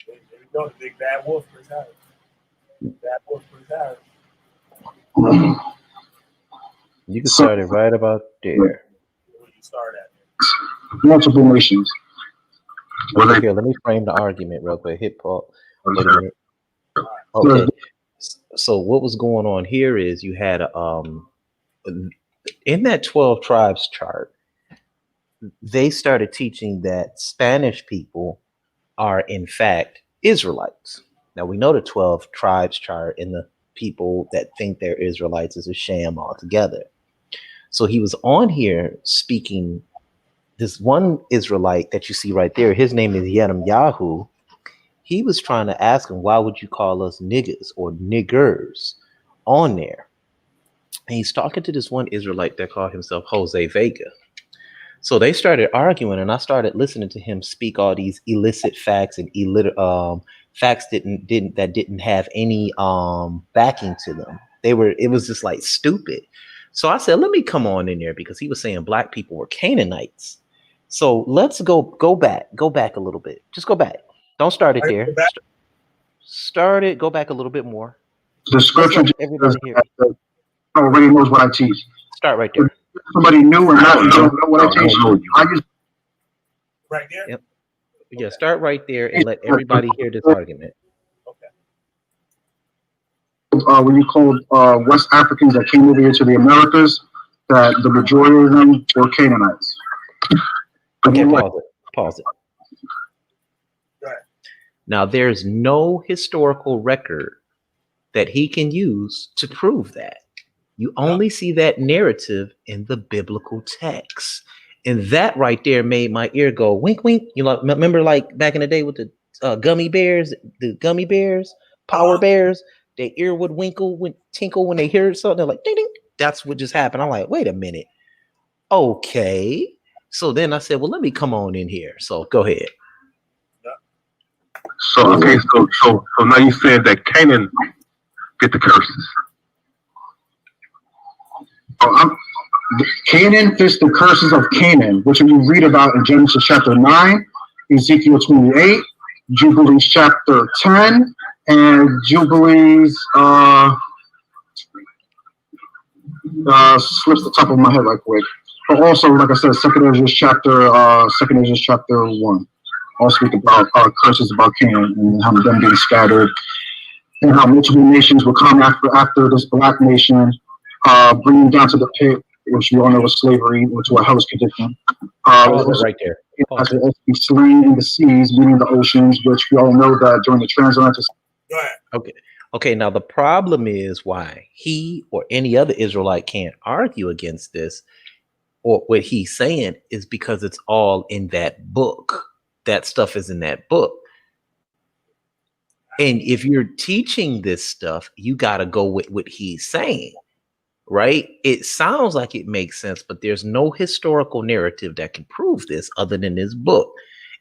Here we go, the big bad wolf, Chris Harris. Bad wolf, Chris Harris. You can start it right about there. Where you start at? Multiple nations. Well, here, let me frame the argument real quick. Hit Paul. Wait a minute. Okay. So what was going on here is you had in that 12 tribes chart, they started teaching that Spanish people are in fact Israelites. Now we know the 12 tribes chart and the people that think they're Israelites is a sham altogether. So he was on here speaking, this one Israelite that you see right there, his name is Yahoo. He was trying to ask him, why would you call us niggas or niggers on there? And he's talking to this one Israelite that called himself Jose Vega. So they started arguing, and I started listening to him speak all these illicit facts and facts that didn't have any backing to them. It was just like stupid. So I said, let me come on in there, because he was saying black people were Canaanites. So let's go back a little bit. Just go back. Don't start it there. started. Go back a little bit more. The scripture Let's let just everybody says hear. that already knows what I teach. Start right there. If somebody new or not, don't know what I teach. I just Right there. Yep. Yeah, start right there and let everybody hear this argument. when you called West Africans that came over here to the Americas, that the majority of them were Canaanites. Okay, pause it. Now, there's no historical record that he can use to prove that. You only see that narrative in the biblical text. And that right there made my ear go wink, wink. You know, remember like back in the day with the gummy bears, power bears, their ear would tinkle when they hear something. They're like, ding, ding. That's what just happened. I'm like, wait a minute. Okay. So then I said, well, let me come on in here. So go ahead. So okay, so now you said that Canaan get the curses. Canaan fits the curses of Canaan, which you read about in Genesis chapter 9, Ezekiel 28, Jubilees chapter 10, and Jubilees slips the top of my head right quick. But also, like I said, Second Ezra chapter 1. I'll speak about curses about Canaan and how them being scattered, and how multiple nations will come after this black nation, bringing down to the pit, which we all know was slavery, or to a hellish condition. Right there. As it be slain in the seas, meaning the oceans, which we all know that during the transatlantic. Okay. Now the problem is why he or any other Israelite can't argue against this, or what he's saying is because it's all in that book. That stuff is in that book. And if you're teaching this stuff, you got to go with what he's saying, right? It sounds like it makes sense, but there's no historical narrative that can prove this other than this book.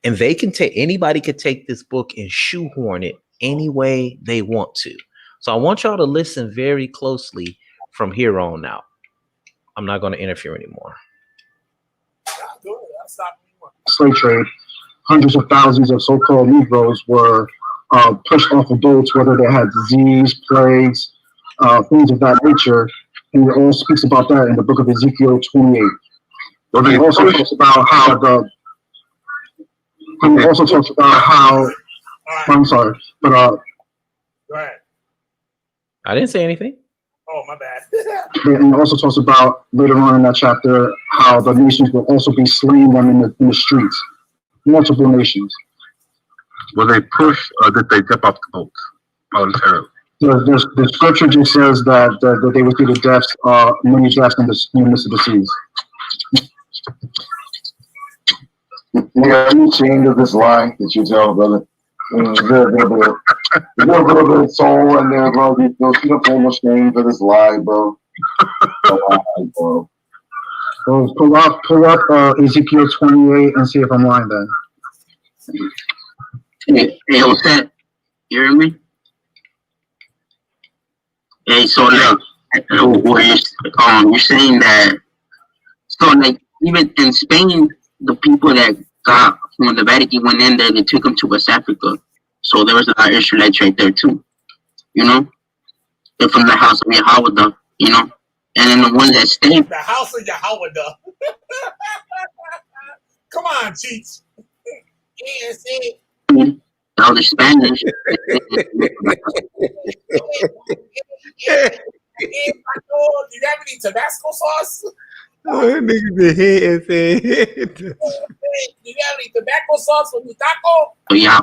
And anybody could take this book and shoehorn it any way they want to. So I want y'all to listen very closely from here on out. I'm not going to interfere anymore. Slave trade. Hundreds of thousands of so-called Negroes were pushed off of boats, whether they had disease, plagues, things of that nature. And it all speaks about that in the book of Ezekiel 28. Well, it also talks about how I'm sorry, but go ahead. I didn't say anything. Oh, my bad. And it also talks about later on in that chapter how the nations will also be slain them in the streets. Multiple nations. Were they pushed or did they jump off the boat voluntarily? The scripture just says that they would see the deaths, many deaths in the midst of the seas. Yeah, are you ashamed of this lie that you tell, brother? There's a little bit of soul in there, bro. You don't feel ashamed for this lie, bro. Bro. So pull up Ezekiel 28 and see if I'm lying then. Hey, Jose, you hear me? Hey, so like, you're saying that, so like, even in Spain, the people that got, when the Vatican went in there, they took them to West Africa. So there was a lot of Israelites right there too, you know? They're from the house of Yahweh, you know? And then the ones that stayed. The house of Yahweh. Come on, Cheats. Yes, All the Spanish. Do you have any Tabasco sauce? Nigga, the head said. Do you have any tobacco sauce for mi taco? Oh, yeah.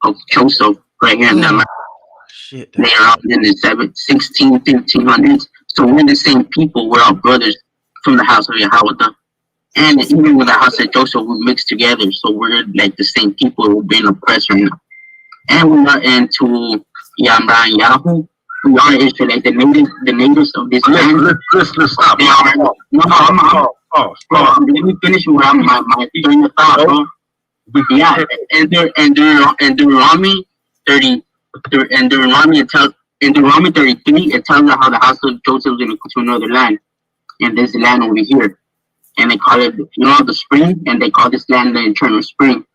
Oh, Choso, right here in the Shit. They are out in the 1500s. So we're the same people. We're all brothers from the house of Yahweh. And even with the house of Joseph, we mixed together. So we're like the same people. We're being oppressed right now. And we're not into Yamra and Yahoo. We are Israelites, the natives of this land. Let's stop. Let me finish where I'm my train of thought, bro. Yeah, and Deuteronomy 30, and Deuteronomy 33, it tells us how the house of Joseph is going to go to another land, and this land over here, and they call it, the spring, and they call this land the eternal spring.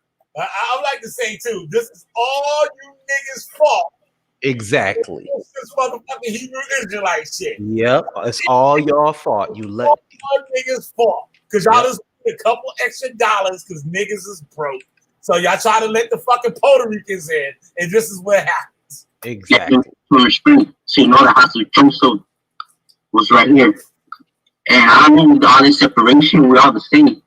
I like to say too, this is all you niggas' fault. Exactly. This motherfucking Hebrew Israelite shit. Yep, it's all your fault. You let all niggas' fault because y'all just a couple extra dollars because niggas is broke. So y'all try to let the fucking Puerto Ricans in, and this is what happens. Exactly. So you know the house of Joseph was right here, and I mean all this separation, we're all the same.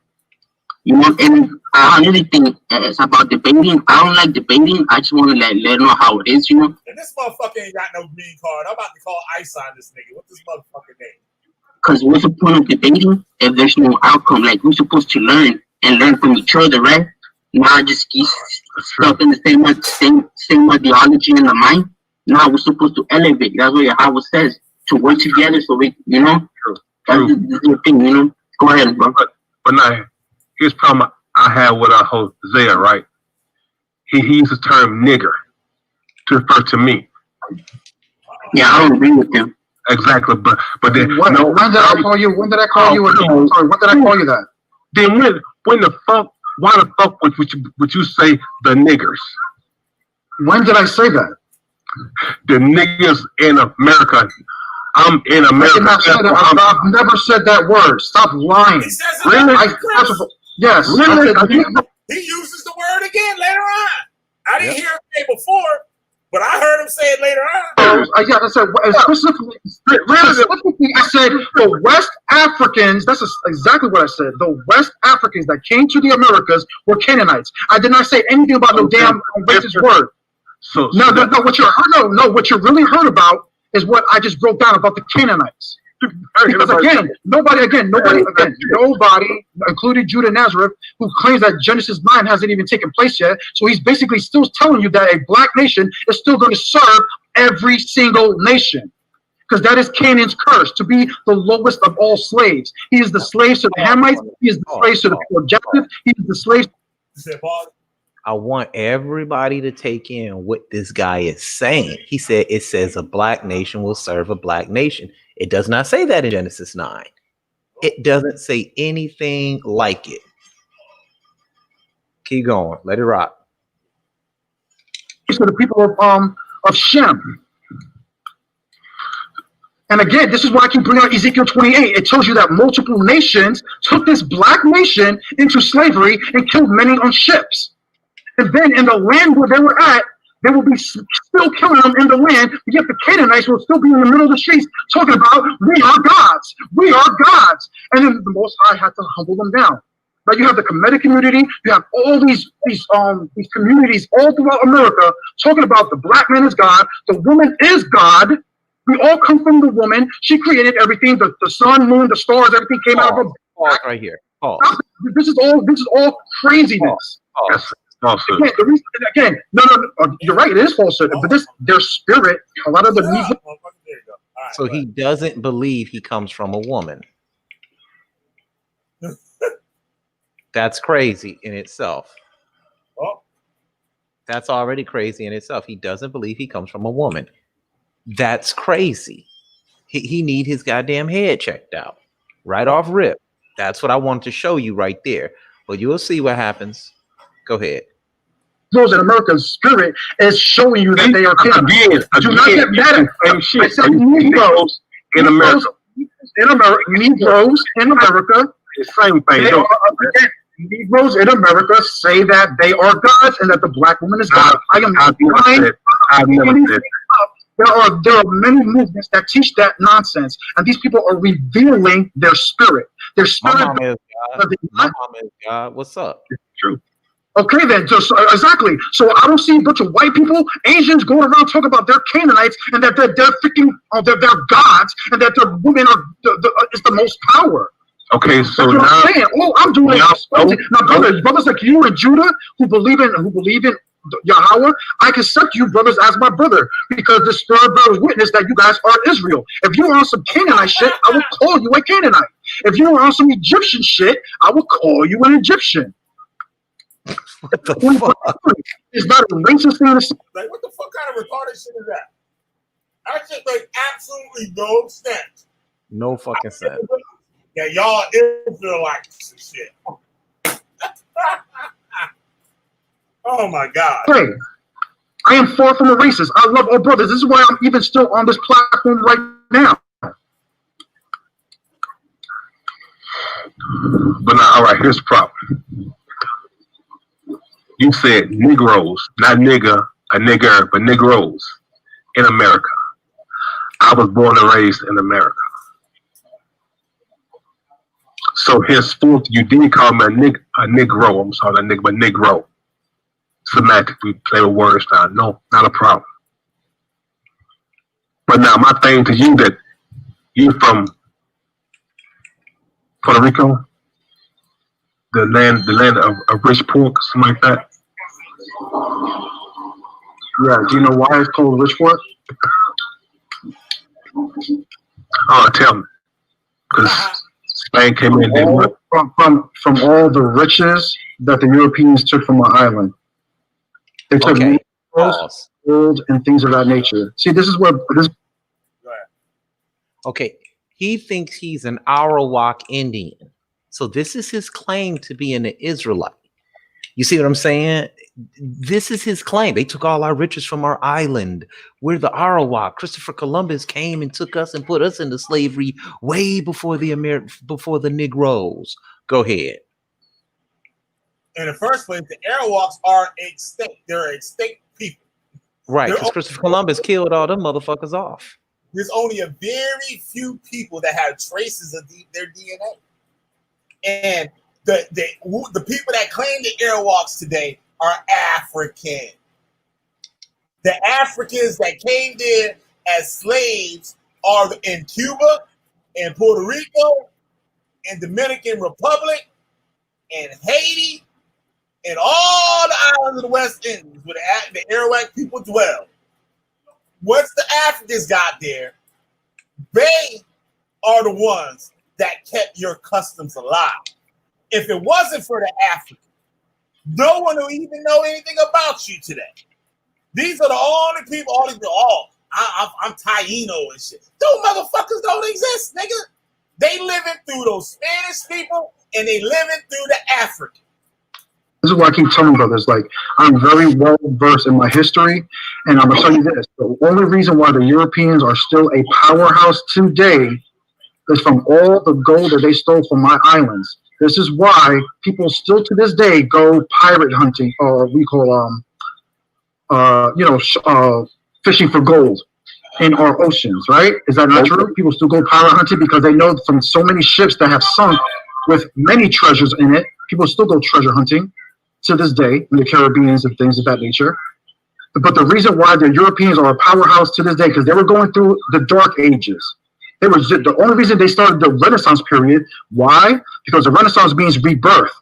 You know, and another thing is about debating. I don't like debating. I just want to let them know how it is, you know. And this motherfucker ain't got no green card. I'm about to call ICE on this nigga. What's this motherfucker name? Because what's the point of debating if there's no outcome? Like, we're supposed to learn and learn from each other, right? Not just keep stuck in the same ideology in the mind. Now we're supposed to elevate. That's what Yahweh says, to work together so we, you know, that's the thing, you know. Go ahead, bro. But now, here's the problem I have with Hosea, right? He uses the term nigger to refer to me. Yeah, I don't agree with him. Exactly, but then when did I call you? When did I call you? Sorry, when did I call you that? Then when the fuck? Why the fuck would you say the niggers? When did I say that? The niggers in America. I'm in America. I've never said that word. Stop lying. He says it really? Yes. Really? He uses the word again later on. I didn't hear him say before, but I heard him say it later on. Yeah, I said specifically, I said the West Africans, that's exactly what I said. The West Africans that came to the Americas were Canaanites. I did not say anything about no damn racist word. What you really heard about is what I just broke down about the Canaanites. Because nobody, including Judah Nazareth, who claims that Genesis 9 hasn't even taken place yet. So he's basically still telling you that a black nation is still going to serve every single nation. Because that is Canaan's curse, to be the lowest of all slaves. He is the slave to the Hamites. He is the slave to the objective. He is the slave. I want everybody to take in what this guy is saying. He said it says a black nation will serve a black nation. It does not say that in Genesis 9. It doesn't say anything like it. Keep going. Let it rock. To the people of Shem. And again, this is why I keep bringing out Ezekiel 28. It tells you that multiple nations took this black nation into slavery and killed many on ships. And then in the land where they were at, they will be still killing them in the land, yet the Canaanites will still be in the middle of the streets talking about, we are gods, we are gods. And then the Most High had to humble them down. But you have the Kemetic community, you have all these communities all throughout America talking about the black man is God, the woman is God. We all come from the woman. She created everything, the sun, moon, the stars, everything came out of her. Pause right here. Pause. This is all craziness. Pause. Again, no, you're right. It is falsehood, but their spirit. A lot of the So he doesn't believe he comes from a woman. That's crazy in itself. That's already crazy in itself. He doesn't believe he comes from a woman. That's crazy. He need his goddamn head checked out right off rip. That's what I wanted to show you right there. But you'll see what happens. Go ahead. Those in America's spirit is showing you that they are Canaanites. Do not get mad at I said Negroes in America. Negroes in America. The same thing. Negroes in America say that they are gods and that the black woman is God. I've never said. There are many movements that teach that nonsense, and these people are revealing their spirit. Their spirit. My mama is God. My mama is God. What's up? It's true. Okay, then, exactly. So I don't see a bunch of white people, Asians going around talking about their Canaanites and that they're freaking, they're gods and that their women is the most power. Okay, so that's what now I'm saying. Oh, I'm doing it. Now, brothers like you and Judah who believe in Yahweh, I accept you brothers as my brother because the Spirit bears witness that you guys are Israel. If you are on some Canaanite shit, I will call you a Canaanite. If you are on some Egyptian shit, I will call you an Egyptian. What the fuck? It's not a racist thing to say. Like, what the fuck kind of retarded shit is that? I just make absolutely no sense. No fucking sense. Yeah, y'all Israelites and shit. Oh my God. Hey, I am far from a racist. I love all brothers. This is why I'm even still on this platform right now. But now, all right, here's the problem. You said Negroes, not nigga, a nigger, but Negroes in America. I was born and raised in America. So henceforth, you did call me a Negro. I'm sorry, not nigga, but Negro. Semantic, we play with words now. No, not a problem. But now my thing to you that you're from Puerto Rico, the land of rich pork, something like that. Yeah, do you know why it's called rich pork? Oh, tell me. Because Spain came in and from all the riches that the Europeans took from our island. They took gold and things of that nature. See, this is where this. Okay, he thinks he's an Arawak Indian. So this is his claim to be an Israelite. You see what I'm saying? This is his claim. They took all our riches from our island. We're the Arawak. Christopher Columbus came and took us and put us into slavery way before the Negroes. Go ahead. In the first place, the Arawaks are extinct. They're extinct people. Right, because Christopher Columbus killed all them motherfuckers off. There's only a very few people that have traces of their DNA. And the people that claim the Arawaks today are African. The Africans that came there as slaves are in Cuba, in Puerto Rico, in Dominican Republic, in Haiti, and all the islands of the West Indies where the Arawak people dwell. Once the Africans got there, they are the ones that kept your customs alive. If it wasn't for the Africans, no one will even know anything about you today. These are the only people, I'm Taino and shit. Those motherfuckers don't exist, nigga. They living through those Spanish people and they living through the Africans. This is why I keep telling brothers, like, I'm very well versed in my history, and I'm gonna tell you this: the only reason why the Europeans are still a powerhouse today is from all the gold that they stole from my islands. This is why people still to this day go pirate hunting, or we call fishing for gold in our oceans, right? Is that not true? People still go pirate hunting because they know from so many ships that have sunk with many treasures in it. People still go treasure hunting to this day in the Caribbean and things of that nature. But the reason why the Europeans are a powerhouse to this day, because they were going through the dark ages. They were the only reason they started the Renaissance period. Why? Because the Renaissance means rebirth.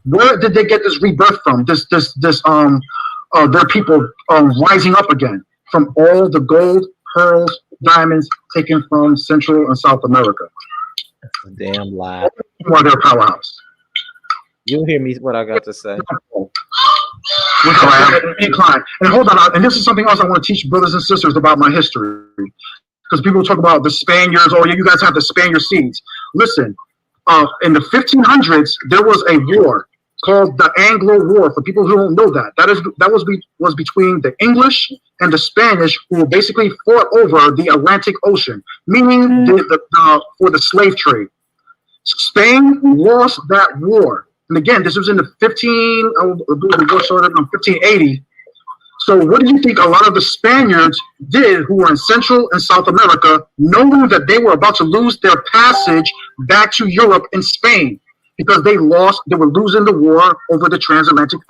Where did they get this rebirth from? Their people rising up again from all the gold, pearls, diamonds taken from Central and South America. That's a damn lie. Why they're a powerhouse. You'll hear me what I got to say. Incline. And hold on, and this is something else I want to teach brothers and sisters about my history. Because people talk about the Spaniards, oh yeah, you guys have the Spaniard seeds. Listen, in the 1500s, there was a war called the Anglo War. For people who don't know that, that was between the English and the Spanish, who basically fought over the Atlantic Ocean, meaning for the slave trade. Spain lost that war. And again, this was in the 1580. So what do you think a lot of the Spaniards did who were in Central and South America, knowing that they were about to lose their passage back to Europe and Spain? Because they were losing the war over the transatlantic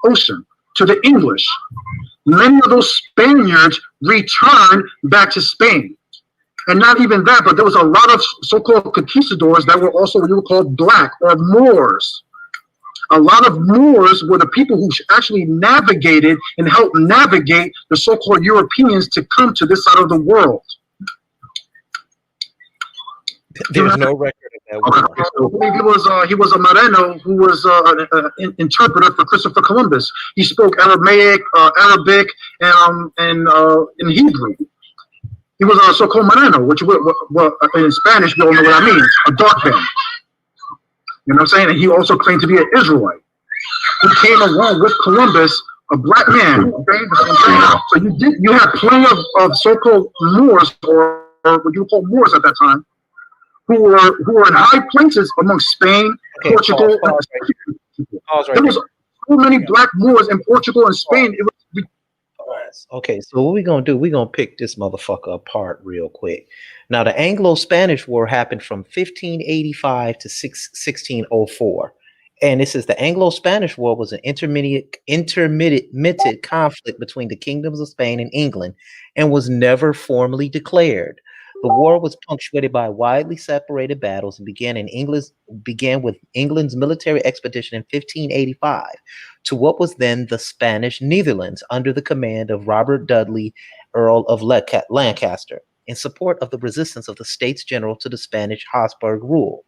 ocean to the English. Many of those Spaniards returned back to Spain. And not even that, but there was a lot of so-called conquistadors that were also what you would call black or Moors. A lot of Moors were the people who actually navigated and helped navigate the so-called Europeans to come to this side of the world. There's no record of that war. He was a Moreno who was an interpreter for Christopher Columbus. He spoke Aramaic, Arabic, and Hebrew. He was a so-called Moreno, which in Spanish, we all know what that means, a dark man. You know what I'm saying? And he also claimed to be an Israelite. who came along with Columbus, a black man. Okay, so you had plenty of so-called Moors, or what you call Moors at that time, who were in high places among Spain, Portugal. There was so many black Moors in Portugal and Spain. It was. Okay, so what we're gonna do, we're gonna pick this motherfucker apart real quick. Now, the Anglo-Spanish War happened from 1585 to 1604. And it says the Anglo-Spanish War was an intermittent conflict between the kingdoms of Spain and England and was never formally declared. The war was punctuated by widely separated battles and began with England's military expedition in 1585 to what was then the Spanish Netherlands under the command of Robert Dudley, Earl of Lancaster, in support of the resistance of the States General to the Spanish Habsburg rule.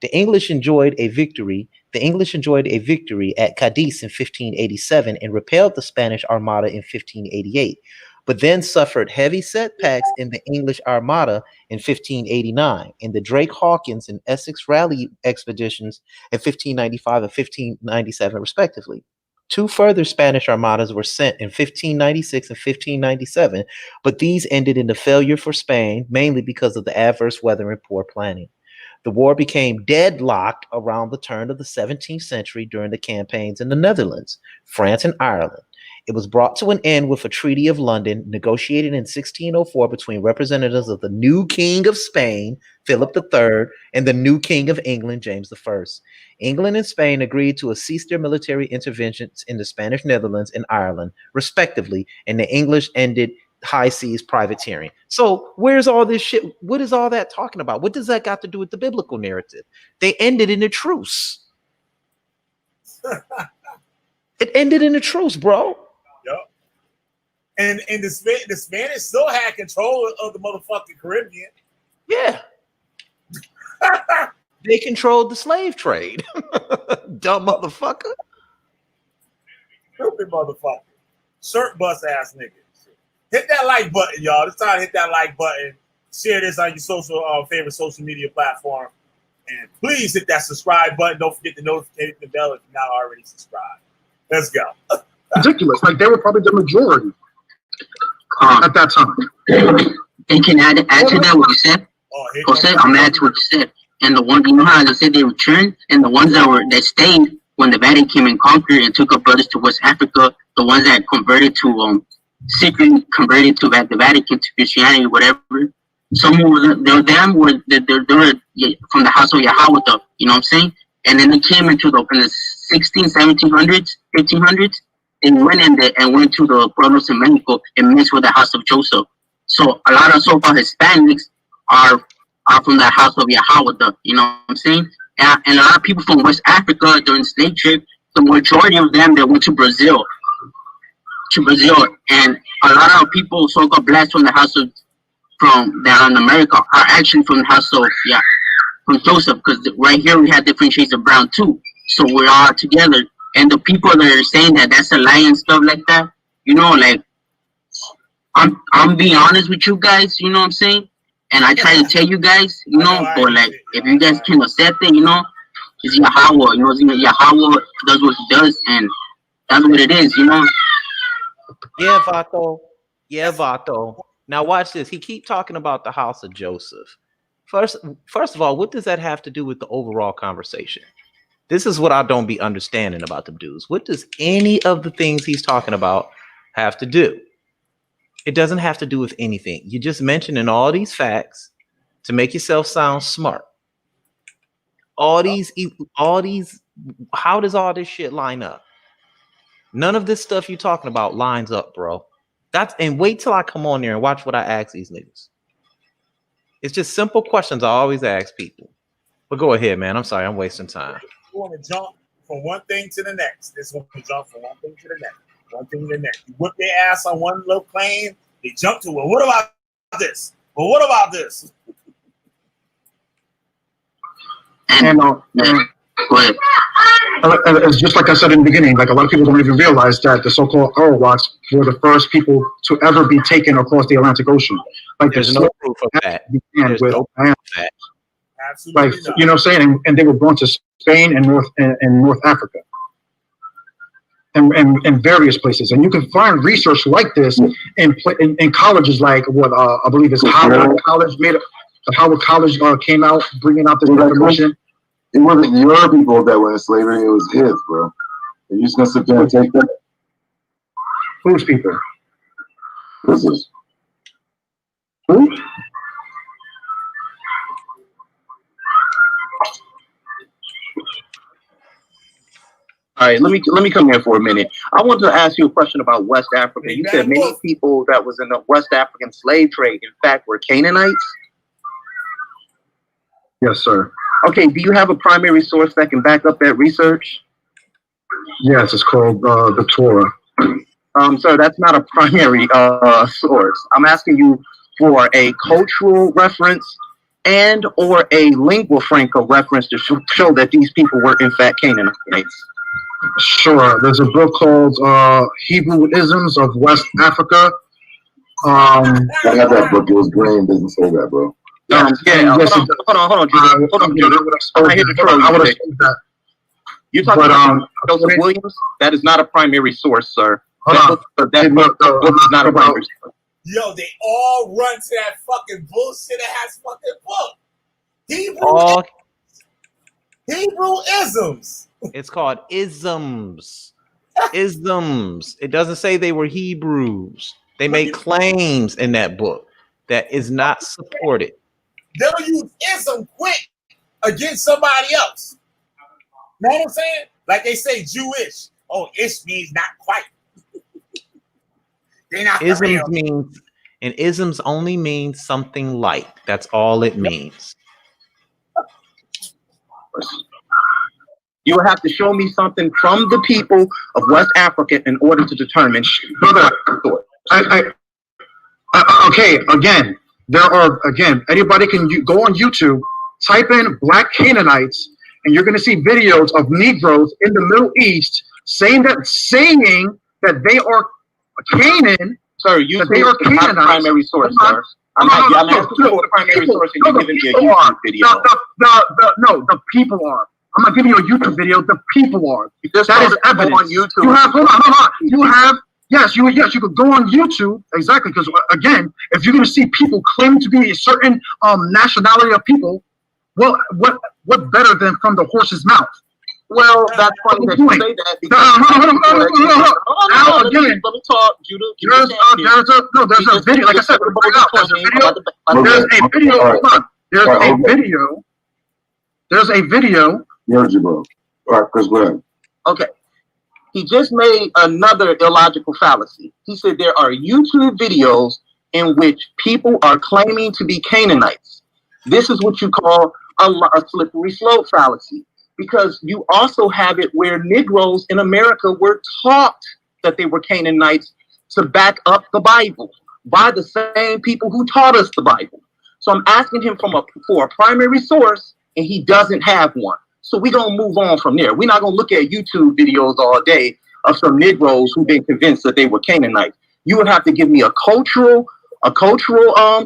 The English enjoyed a victory at Cadiz in 1587 and repelled the Spanish Armada in 1588, but then suffered heavy setbacks in the English Armada in 1589 and the Drake Hawkins and Essex Raleigh expeditions in 1595 and 1597 respectively. Two further Spanish armadas were sent in 1596 and 1597, but these ended in a failure for Spain, mainly because of the adverse weather and poor planning. The war became deadlocked around the turn of the 17th century during the campaigns in the Netherlands, France, and Ireland. It was brought to an end with a Treaty of London negotiated in 1604 between representatives of the new King of Spain, Philip III, and the new King of England, James I. England and Spain agreed to cease their military interventions in the Spanish Netherlands and Ireland, respectively, and the English ended high seas privateering. So where's all this shit? What is all that talking about? What does that got to do with the biblical narrative? They ended in a truce. It ended in a truce, bro. Yep. And the Spanish still had control of the motherfucking Caribbean. Yeah. They controlled the slave trade. Dumb motherfucker. Stupid motherfucker. Shirt bust ass nigga. Hit that like button, y'all. It's time to hit that like button. Share this on your favorite social media platform. And please hit that subscribe button. Don't forget the notification bell if you're not already subscribed. Let's go. Ridiculous. Like, they were probably the majority at that time. And can add to that what you said? Jose, I'm add to what you said. And the one, you know how they said they returned, and the ones that stayed when the Vatican came and conquered and took up brothers to West Africa, the ones that converted to secretly converted to the Vatican to Christianity, whatever. Some were they're from the house of Yahweh, you know what I'm saying? And then they came into the 1700s, 1500s, and went to the Pueblos in Mexico and mixed with the house of Joseph. So a lot of so-called Hispanics are from the house of Yahweh, you know what I'm saying? And a lot of people from West Africa during the slave trade, the majority of them that went to Brazil, and a lot of people so-called blacks from the house of from down in America are actually from the house of from Joseph, because right here we have different shades of brown too. So we're all together, and the people that are saying that that's a lie and stuff like that, you know, like I'm being honest with you guys, you know what I'm saying? And I try to tell you guys, you know, but like if you guys can accept it, you know, it's Yahweh, you know, Yahweh does what he does, and that's what it is, you know. Yeah, Vato. Yeah, Vato. Now watch this. He keep talking about the house of Joseph. First of all, what does that have to do with the overall conversation? This is what I don't be understanding about them dudes. What does any of the things he's talking about have to do? It doesn't have to do with anything. You're just mentioning all these facts to make yourself sound smart. All these, how does all this shit line up? None of this stuff you're talking about lines up, bro. And wait till I come on there and watch what I ask these niggas. It's just simple questions I always ask people. But go ahead, man. I'm sorry, I'm wasting time. You want to jump from one thing to the next. This one to jump from one thing to the next. One thing to the next. You whip their ass on one little plane, they jump to, well, what about this? Well, what about this? And it's just like I said in the beginning, like a lot of people don't even realize that the so-called Arawaks were the first people to ever be taken across the Atlantic Ocean. Like there's no proof of that. There's no proof of that. Absolutely like not. You know what I'm saying? And they were born to Spain and North Africa. in various places, and you can find research like this in colleges like what I believe is Howard College Howard College came out bringing out this information. It wasn't your people that went into slavery; it was his, bro. Are you just gonna sit there and take that? Whose people? This is who? All right, let me come here for a minute. I want to ask you a question about West Africa. You said many people that was in the West African slave trade, in fact, were Canaanites? Yes, sir. Okay, do you have a primary source that can back up that research? Yes, it's called the Torah. Sir, that's not a primary source. I'm asking you for a cultural reference and or a lingua franca reference to show that these people were in fact Canaanites. Sure. There's a book called Hebrew Isms of West Africa. I have that book. It was green. Doesn't say that, bro. Hold on, Judah. I hit the troll. I would have said that. You're talking about Joseph Williams? That is not a primary source, sir. Hold on. That book is not a primary source. Yo, they all run to that fucking bullshit that has fucking book. Hebrew isms. It's called isms. Isms. It doesn't say they were Hebrews. They make claims in that book that is not supported. They'll use ism quick against somebody else. Know what I'm saying? Like they say Jewish. Oh, ish means not quite. They're not Isms means, and isms only means something like. That's all it means. You will have to show me something from the people of West Africa in order to determine. Brother, okay, again, anybody can go on YouTube, type in Black Canaanites, and you're going to see videos of Negroes in the Middle East saying that they are Canaan. Sir, you they are Canaanites. Not a primary source, sir. I'm asking for the primary source, and you're giving me a YouTube video. No, the people are. I'm not giving you a YouTube video. The people are. That is evidence. On YouTube. You have, hold on. You have, yes, you could go on YouTube, exactly, because again, if you're going to see people claim to be a certain nationality of people, well, what better than from the horse's mouth? Well, that's funny that you say that. Now again, let me talk, Judah. There's a video. Like I said, There's a video. Heard you, bro. All right, Chris, go ahead. Okay. He just made another illogical fallacy. He said there are YouTube videos in which people are claiming to be Canaanites. This is what you call a slippery slope fallacy, because you also have it where Negroes in America were taught that they were Canaanites to back up the Bible by the same people who taught us the Bible. So I'm asking him for a primary source, and he doesn't have one. So we're going to move on from there. We're not going to look at YouTube videos all day of some Negroes who've been convinced that they were Canaanites. You would have to give me a cultural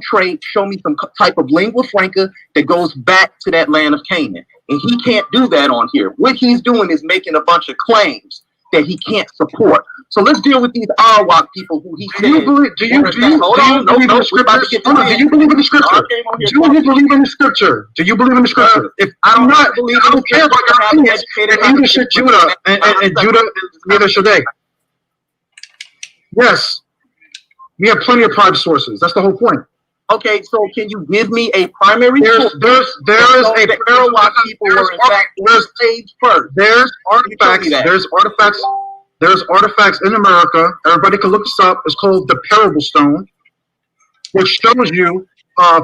trait, show me some type of lingua franca that goes back to that land of Canaan. And he can't do that on here. What he's doing is making a bunch of claims that he can't support. So let's deal with these Arawak people who he said. Do you believe in the scripture? Do you believe in the scripture? Do you believe in the scripture? Do you believe in the scripture? If I'm not, I don't care about your opinions. And neither should Judah, and Judah, neither should they. Yes, we have plenty of private sources. That's the whole point. Okay, so can you give me a primary source? There's Arawak people were in fact enslaved first. There's artifacts in America. Everybody can look this up. It's called the Parable Stone, which shows you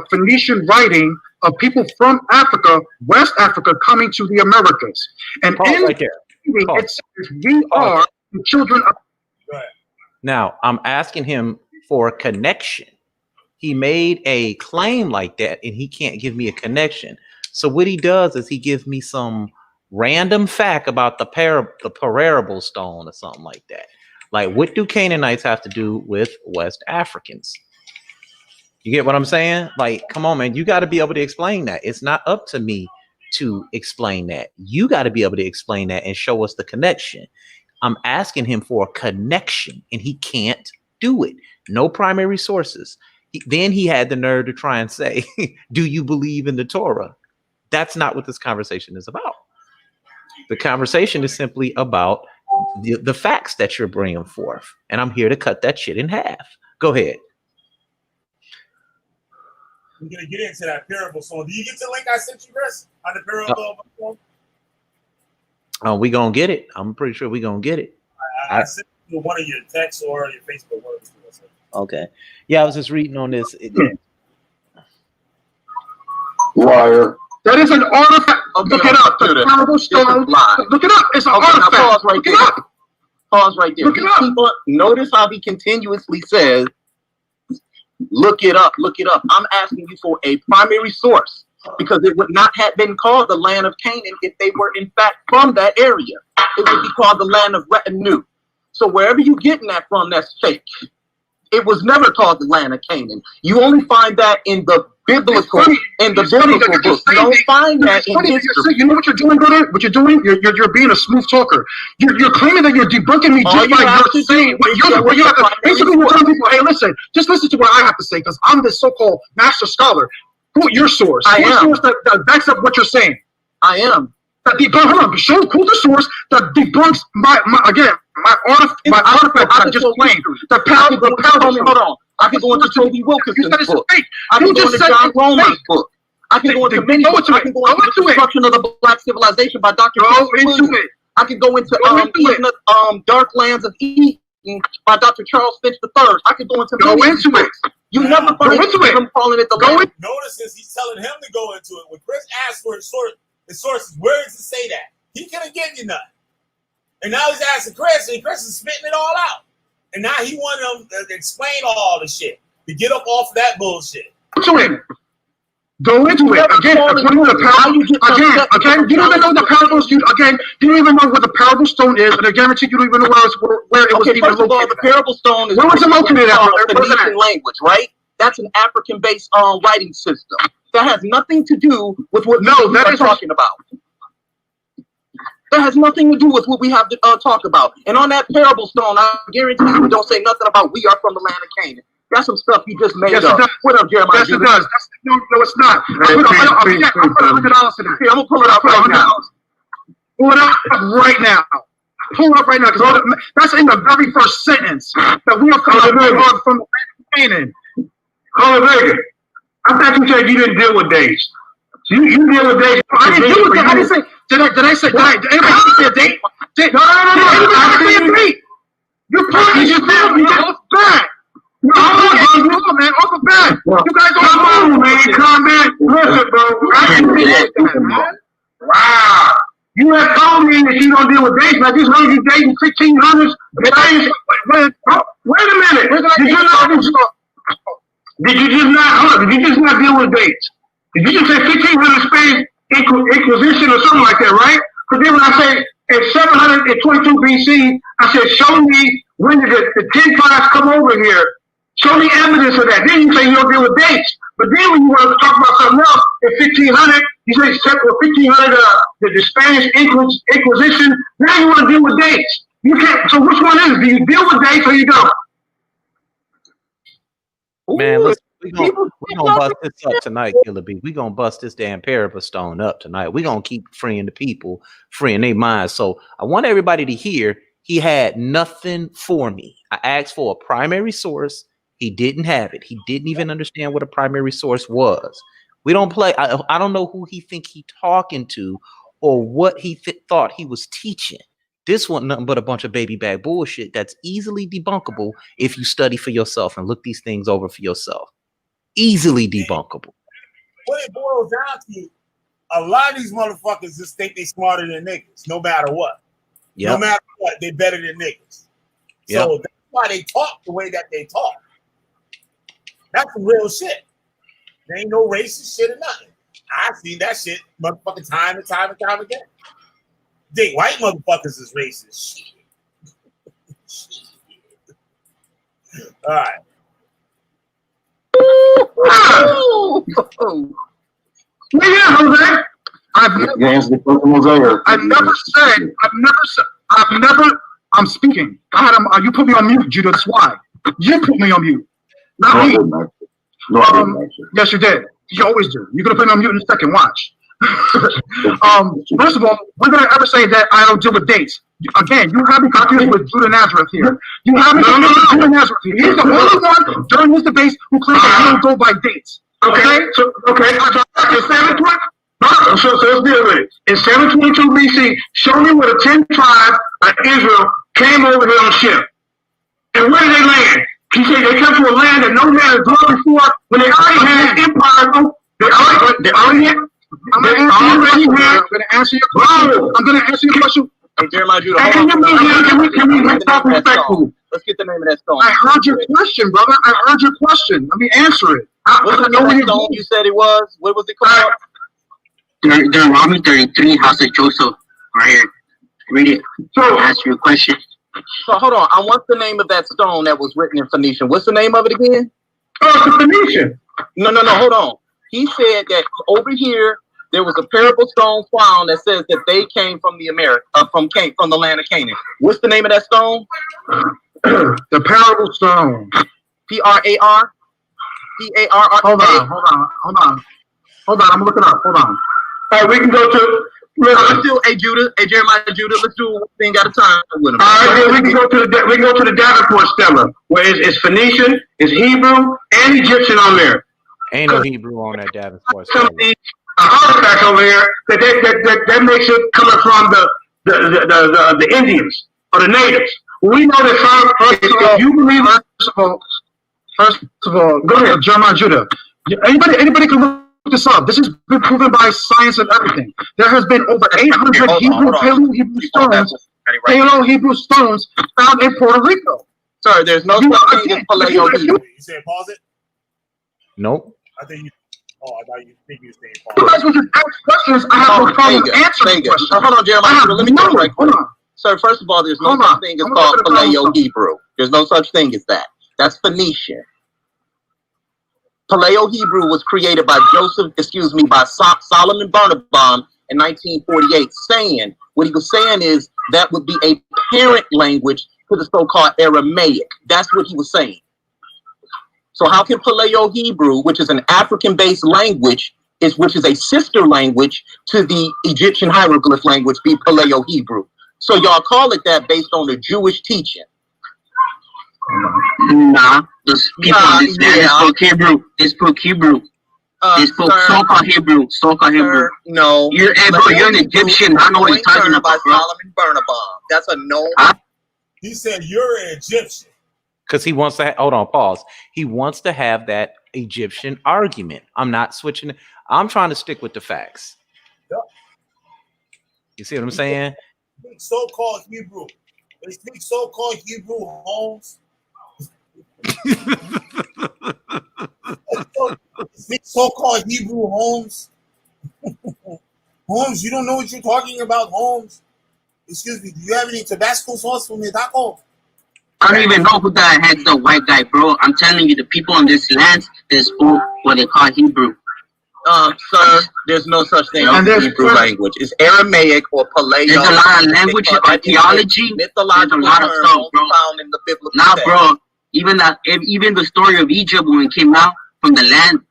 Phoenician writing of people from Africa, West Africa, coming to the Americas. And it says we are the children of. Now, I'm asking him for a connection. He made a claim like that, and he can't give me a connection. So what he does is he gives me some random fact about the parable stone or something like that. Like, what do Canaanites have to do with West Africans? You get what I'm saying? Like, come on, man. You got to be able to explain that. It's not up to me to explain that. You got to be able to explain that and show us the connection. I'm asking him for a connection, and he can't do it. No primary sources. Then he had the nerve to try and say, do you believe in the Torah? That's not what this conversation is about. The conversation is simply about the facts that you're bringing forth. And I'm here to cut that shit in half. Go ahead. We're going to get into that parable song. Do you get the link I sent you, Chris, on the parable song? We going to get it. I'm pretty sure we going to get it. I sent you one of your texts or your Facebook words. Okay. Yeah, I was just reading on this. Liar. That is an artifact. Look it up. The parable stone. Look it up. It's an artifact. Pause right there. Pause right there. Look it up. People, notice how he continuously says, look it up, look it up. I'm asking you for a primary source because it would not have been called the land of Canaan if they were in fact from that area. It would be called the land of retinue. So wherever you're getting that from, that's fake. It was never called the land of Canaan. You only find that in the biblical, books. You don't find that in history. You know what you're doing, brother? What you're doing? You're being a smooth talker. You're claiming that you're debunking me just by you're saying what you have to. Basically, you're telling people, hey, listen, just listen to what I have to say because I'm this so-called master scholar. Quote your source. I am. Source that backs up what you're saying. I am. That debunks. Show the source that debunks my artifact. I just claimed the parable. Hold on. I can go into Toby Wilkinson's book. I can go into John Roman's book. I can go into many books. I can go into the Destruction of the Black Civilization by Dr. I can go into Dark Lands of Eden by Dr. Charles Finch III. I can go into it. You never find him calling it the land. Notice he's telling him to go into it. When Chris asked for the sources, where does it say that? He couldn't give you nothing. And now he's asking Chris, and Chris is spitting it all out. And now he wanted them to explain all the shit, to get up off of that bullshit. Go into it. Again, you don't even know the parables. You don't even know what the parable stone is, and I guarantee you don't even know where it was even located. First of all, the parable stone is where was it located at? Phoenician language, right? That's an African-based writing system. That has nothing to do with what we're talking about. That has nothing to do with what we have to talk about. And on that parable stone, I guarantee you don't say nothing about we are from the land of Canaan. That's some stuff you just made up. What up, Jeremiah? Yes, it does. No, it's not. I'm going to put $100 in it. Here, I'm going to pull it up right now. Pull it up right now. Pull it up right now. Because that's in the very first sentence. That we are from the land of Canaan. Jose Vega, I thought you said you didn't deal with dates. You deal with dates. I didn't deal with dates. I didn't say. Did I say? Anybody say a date? No. Anybody say a date? You're playing. You just off bad. Man, off the bat. You guys don't move, man. Come back. Listen, bro. I didn't do that, man. Wow. You have told me that you don't deal with dates. I just heard you dating 1600s. Wait a minute. Did you just not deal with dates? Did you just say 1500 Spanish Inquisition or something like that, right? Because then when I say in 722 BC, I said, show me when did the Templars come over here. Show me evidence of that. Then you say you don't deal with dates. But then when you want to talk about something else, in 1500, you say 1500, the Spanish Inquisition. Now you want to deal with dates. You can't. So which one is it? Do you deal with dates or you don't? Man, we're gonna bust this up tonight, Killah Bee. We're gonna bust this damn parable stone up tonight. We're gonna keep freeing the people, freeing their minds. So I want everybody to hear he had nothing for me. I asked for a primary source. He didn't have it. He didn't even understand what a primary source was. We don't play. I don't know who he think he talking to or what he thought he was teaching. This wasn't nothing but a bunch of baby bag bullshit that's easily debunkable if you study for yourself and look these things over for yourself. Easily debunkable. What it boils down to, a lot of these motherfuckers just think they smarter than niggas, no matter what. Yep. No matter what, they better than niggas. Yep. So that's why they talk the way that they talk. That's some real shit. There ain't no racist shit or nothing. I've seen that shit motherfucking time and time and time again. Think white motherfuckers is racist. Shit. All right. Yeah, Jose. I've never said I'm speaking. You put me on mute, Judah. That's why. You put me on mute. Not me. No, I didn't actually. Yes, you did. You always do. You're going to put me on mute in a second. Watch. First of all, when did I ever say that I don't deal with dates? Again, you have me confused with Judah Nazareth here. You have me confused with Judah Nazareth here. He's the only one during this debate who claims that he don't go by dates. Okay? So in 720, so let's deal with it. In 722 BC, show me where the 10 tribes of Israel came over here on ship. And where did they land? He said they come to a land that no man has dwelt before when they already had empires. They already had. I'm going to answer your question. I'm going to answer your question. Hey, Jeremiah Judah, Can we talk respectfully? Let's get the name of that stone. I heard your question, brother. I heard your question. Let me answer it. What's the name of that stone you said it was? What was it called? Deuteronomy 33, House of Joseph. Right here. Read it. So, ask your question. So hold on. I want the name of that stone that was written in Phoenician. What's the name of it again? Oh, it's Phoenician. No. Hold on. He said that over here there was a parable stone found that says that they came from the from the land of Canaan. What's the name of that stone? The parable stone. P-R-A-R? P-A-R-R? Hold on. I'm looking up. Hold on. All right, we can go to. Let's do Jeremiah Judah. Let's do one thing at a time with him. All right, then we can go to the Davenport stela, where it's Phoenician, it's Hebrew, and Egyptian on there. Ain't no Hebrew on that Davenport stela. Some of these artifacts over there that makes it coming from the Indians or the natives. We know that if you believe. First of all, go ahead, Jeremiah Judah. Anybody can look this up. This has been proven by science and everything. There has been over 800 Paleo Hebrew stones found in Puerto Rico. Sorry, there's no such thing as Paleo Hebrew. You said pause it? Nope. I think you. Oh, I thought you think you were saying pause. You guys would just ask questions. I have no problem answering questions. Hold on, Jeremiah. Let me go right quick. Sir, first of all, there's no such thing as called Paleo Hebrew. There's no such thing as that. That's Phoenician. Paleo Hebrew was created by Solomon Barnabas in 1948, saying, what he was saying is that would be a parent language to the so-called Aramaic. That's what he was saying. So how can Paleo Hebrew, which is an African-based language, which is a sister language to the Egyptian hieroglyph language, be Paleo Hebrew? So y'all call it that based on the Jewish teaching. Nah, those people spoke Hebrew. They spoke Hebrew. They spoke so-called Hebrew. So-called Hebrew. No. You're an Egyptian. I don't know what you're talking about, bro. Solomon Barnabas. That's a no. He said you're an Egyptian. Because he wants to hold on, pause. He wants to have that Egyptian argument. I'm not switching. I'm trying to stick with the facts. Yep. You see what I'm saying? So-called Hebrew. They speak so-called Hebrew, Holmes. Speak so-called Hebrew, Holmes. Holmes, you don't know what you're talking about, Holmes. Excuse me, do you have any Tabasco sauce for me, taco? I don't even know who the heck the white guy, bro. I'm telling you, the people on this land, they spoke what they call Hebrew. Sir, there's no such thing as Hebrew language. It's Aramaic or Paleo. There's a lot of language, archaeology. There's a lot of stuff, bro. Found in the biblical text. Bro. Even the story of Egypt when it came out from the land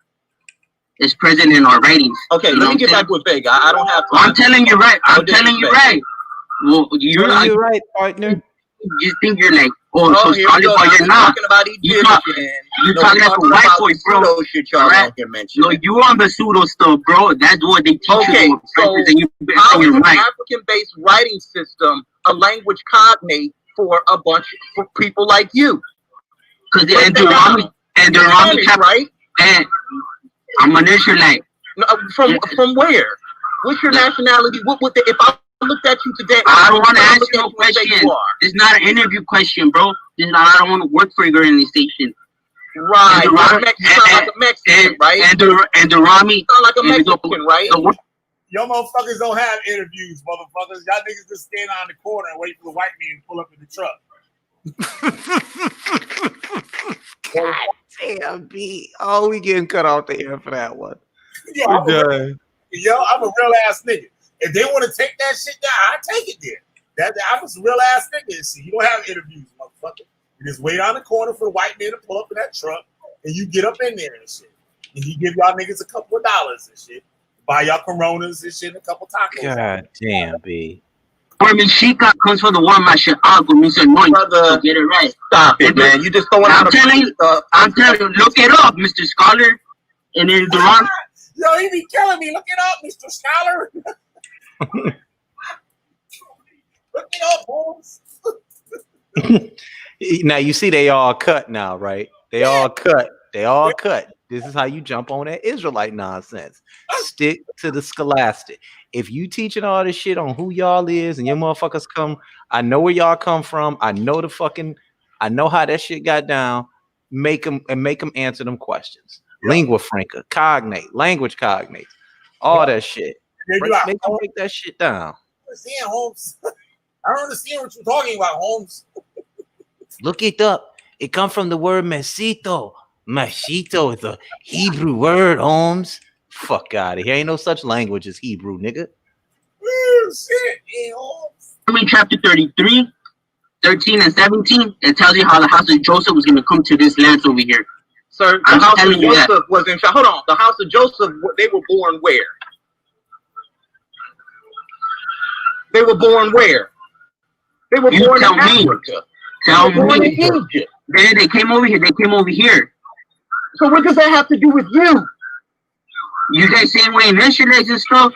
is present in our writings. Okay, let me get back with Vega. I don't have to. I'm telling you right. I'm telling you right. Well, you're right, partner. You think you're like, so solid, but you're not. You're talking about white boys, bro. Right? No, you on the pseudo stuff, bro. That's what they teach you. So how is an African-based writing system a language cognate for a bunch of people like you? Because and Deuteronomy, right? And I'm an Israelite. From where? What's your nationality? If I looked at you today, I don't want to answer no question. It's not an interview question, bro. I don't want to work for your organization. Right. You sound like a Mexican, right? And Deuteronomy. Sound like a Mexican, right? Y'all motherfuckers don't have interviews, motherfuckers. Y'all niggas just stand on the corner and wait for the white man to pull up in the truck. God damn, B. Oh, we getting cut off the air for that one. Yo, I'm a real ass nigga. If they want to take that shit down, I take it there. I was a real ass nigga and shit. You don't have interviews, motherfucker. You just wait on the corner for the white man to pull up in that truck, and you get up in there and shit. And he give y'all niggas a couple of dollars and shit. Buy y'all Coronas and shit, and a couple tacos. God damn, B. Carmen Chica comes from the Walmart shit. Algo means annoying. Brother, get it right. Stop it, man. You just throwing out I'm telling you, look it up, Mr. Scholar. And then the wrong. Yo, he be killing me. Look it up, Mr. Scholar. Look it up, Holmes. Now you see they all cut now, right? They all cut. They all cut. This is how you jump on that Israelite nonsense. Stick to the scholastic. If you teaching all this shit on who y'all is and your motherfuckers come, I know where y'all come from. I know I know how that shit got down. Make them answer them questions. Lingua franca, cognate, language cognates, all that shit. Make them break that shit down. Understand, Holmes. I don't understand what you're talking about, Holmes. Look it up. It comes from the word mesito. Mashito is a Hebrew word, Holmes. Fuck out of here. Ain't no such language as Hebrew, nigga. Shit, Holmes. I mean, chapter 33, 13, and 17. It tells you how the house of Joseph was going to come to this land over here. Sir, the house of Joseph was in. Hold on. The house of Joseph, they were born where? They were born where? They were born in Africa. Tell me. In Egypt. They came over here. They came over here. So what does that have to do with you? You guys saying we're Israelites and stuff?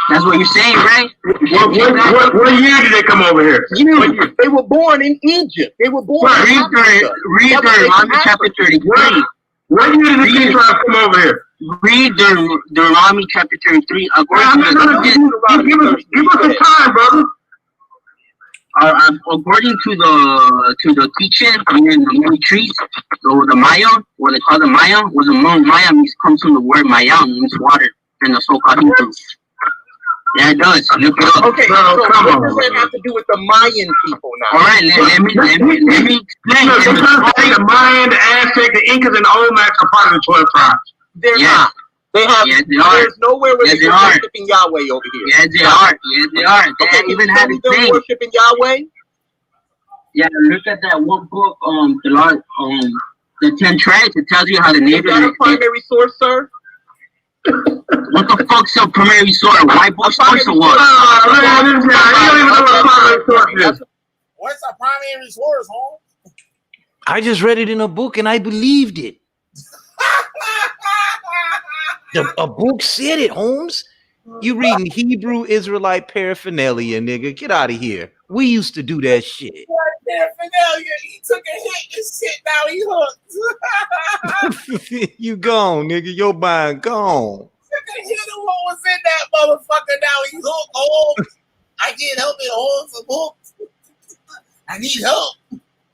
That's what you're saying, right? What year did they come over here? They were born in Egypt. They were born in Africa. Read Deuteronomy chapter 33. What year did the king tribe come over here? Read Deuteronomy chapter 33. Give us some time, brother. According to the teaching in the many trees, so the Maya, what they call the Maya, was the Maya comes from the word Maya, means water, in the so-called Hebrew. Yeah, it does. Look it up. Okay, so what does that have to do with the Mayan people now? All right, let me explain. The Mayan, the Aztec, the Incas, and the Olmecs are part of the 12 tribes. They're not. They have. Yes, they are. There's nowhere where they're worshiping Yahweh over here. Yes, they are. Yes, they are. They even have a thing. Worshiping Yahweh. Yeah, look at that one book. The 10 tribes. It tells you how the neighbors. Is that a primary source, sir? What the fuck's a primary source? White book source or what? What's a primary source, Holmes? I just read it in a book and I believed it. A book said it, Holmes. You reading Hebrew Israelite paraphernalia, nigga. Get out of here. We used to do that shit. Paraphernalia. He took a hit and shit. Now he hooked. You gone, nigga. Your mind gone. Took a hit of what was in that motherfucker. Now he hooked, Holmes. I can't help it, Holmes. I'm hooked. I need help.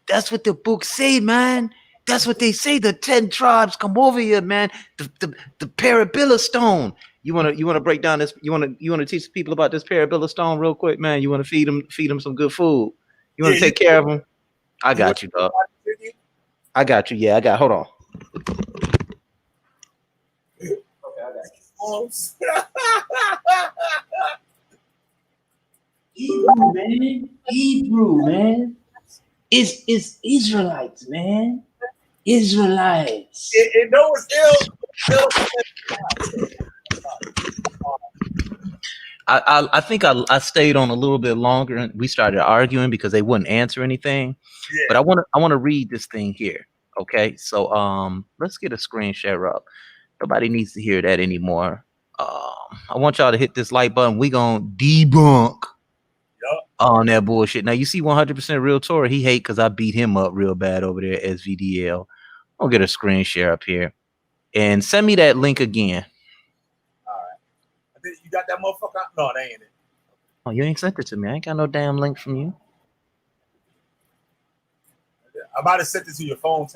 That's what the book say, man. That's what they say. The 10 tribes come over here, man. The Parabilla stone. You wanna break down this? You wanna teach people about this Parabilla stone real quick, man? You wanna feed them some good food? You wanna take care of them? I got you, dog. I got you. Yeah, I got. Hold on. Hebrew, man. Hebrew, man. It's Israelites, man. Israelites. It knows ill. I think I stayed on a little bit longer and we started arguing because they wouldn't answer anything. Yeah. But I want to read this thing here. Okay, so let's get a screen share up. Nobody needs to hear that anymore. I want y'all to hit this like button. We gonna debunk on that bullshit. Now you see 100% Real Torah. He hate because I beat him up real bad over there at SVDL. I'll get a screen share up here and send me that link again. All right. I think you got that motherfucker. No, that ain't it. Oh, you ain't sent it to me. I ain't got no damn link from you. I might have sent it to your phone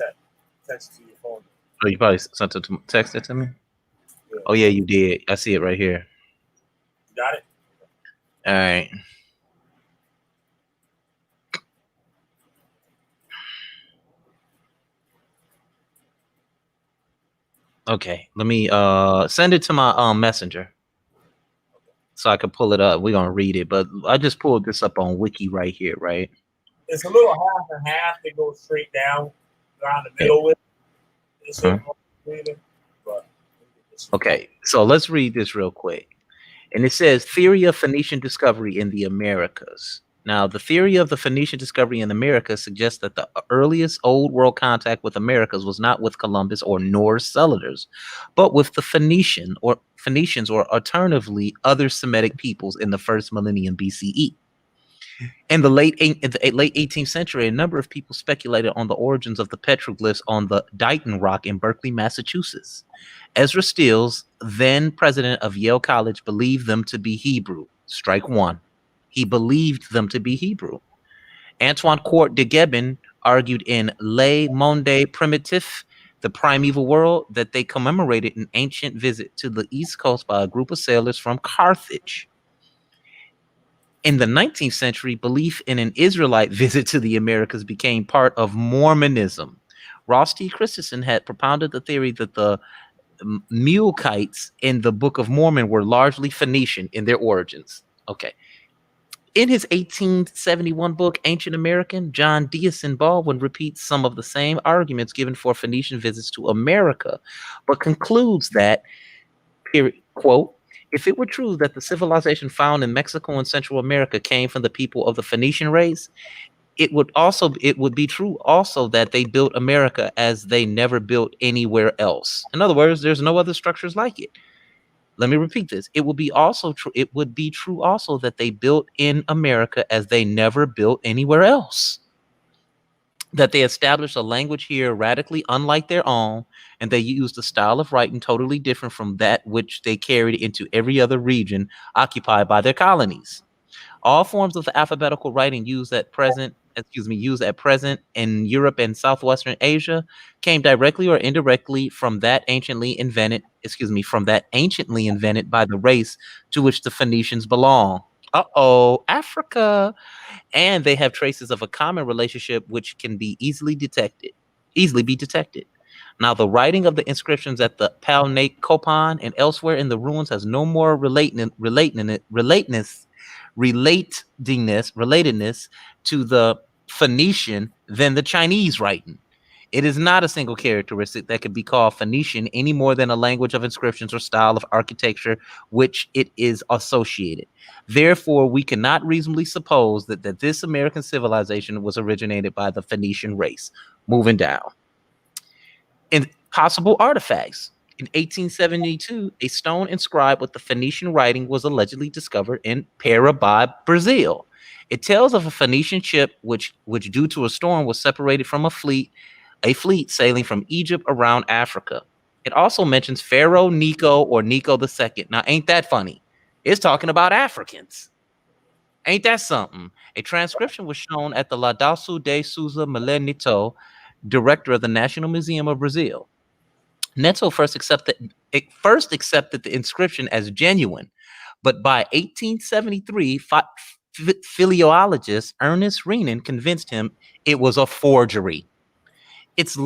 text to your phone. Oh, you probably sent it to text it to me. Yeah. Oh yeah, you did. I see it right here. You got it. All right. Okay, let me send it to my messenger. so I could pull it up. We're gonna read it, but I just pulled this up on Wiki right here, right? It's a little half and half that goes straight down around the middle with it. But Okay, so let's read this real quick. And it says, theory of Phoenician discovery in the Americas. Now, the theory of the Phoenician discovery in America suggests that the earliest old world contact with Americas was not with Columbus or Norse settlers, but with the Phoenicians, or alternatively other Semitic peoples in the first millennium BCE. In the late 18th century, a number of people speculated on the origins of the petroglyphs on the Dighton Rock in Berkeley, Massachusetts. Ezra Stills, then president of Yale College, believed them to be Hebrew. Strike one. He believed them to be Hebrew. Antoine Court de Gebin argued in Le Monde Primitif, The Primeval World, that they commemorated an ancient visit to the East Coast by a group of sailors from Carthage. In the 19th century, belief in an Israelite visit to the Americas became part of Mormonism. Ross T. Christensen had propounded the theory that the Mulekites in the Book of Mormon were largely Phoenician in their origins. Okay. In his 1871 book, Ancient American, John Deason Baldwin repeats some of the same arguments given for Phoenician visits to America, but concludes that, quote, if it were true that the civilization found in Mexico and Central America came from the people of the Phoenician race, it would be true also that they built America as they never built anywhere else. In other words, there's no other structures like it. Let me repeat this. It would be true also that they built in America as they never built anywhere else. That they established a language here radically unlike their own, and they used a style of writing totally different from that which they carried into every other region occupied by their colonies. All forms of the alphabetical writing used at present in Europe and Southwestern Asia came directly or indirectly from that anciently invented by the race to which the Phoenicians belong. Africa. And they have traces of a common relationship which can be easily be detected. Now, the writing of the inscriptions at the Palnakopan and elsewhere in the ruins has no more relatedness to the Phoenician than the Chinese writing. It is not a single characteristic that could be called Phoenician any more than a language of inscriptions or style of architecture which it is associated. Therefore, we cannot reasonably suppose that this American civilization was originated by the Phoenician race. Moving down. In possible artifacts. In 1872, a stone inscribed with the Phoenician writing was allegedly discovered in Paraíba, Brazil. It tells of a Phoenician ship which due to a storm was separated from a fleet sailing from Egypt around Africa. It also mentions Pharaoh Necho or Necho II. Now, ain't that funny? It's talking about Africans. Ain't that something? A transcription was shown at the Laudato de Souza Neto, director of the National Museum of Brazil. Neto first accepted the inscription as genuine, but by 1873, philologist Ernest Renan convinced him it was a forgery. It's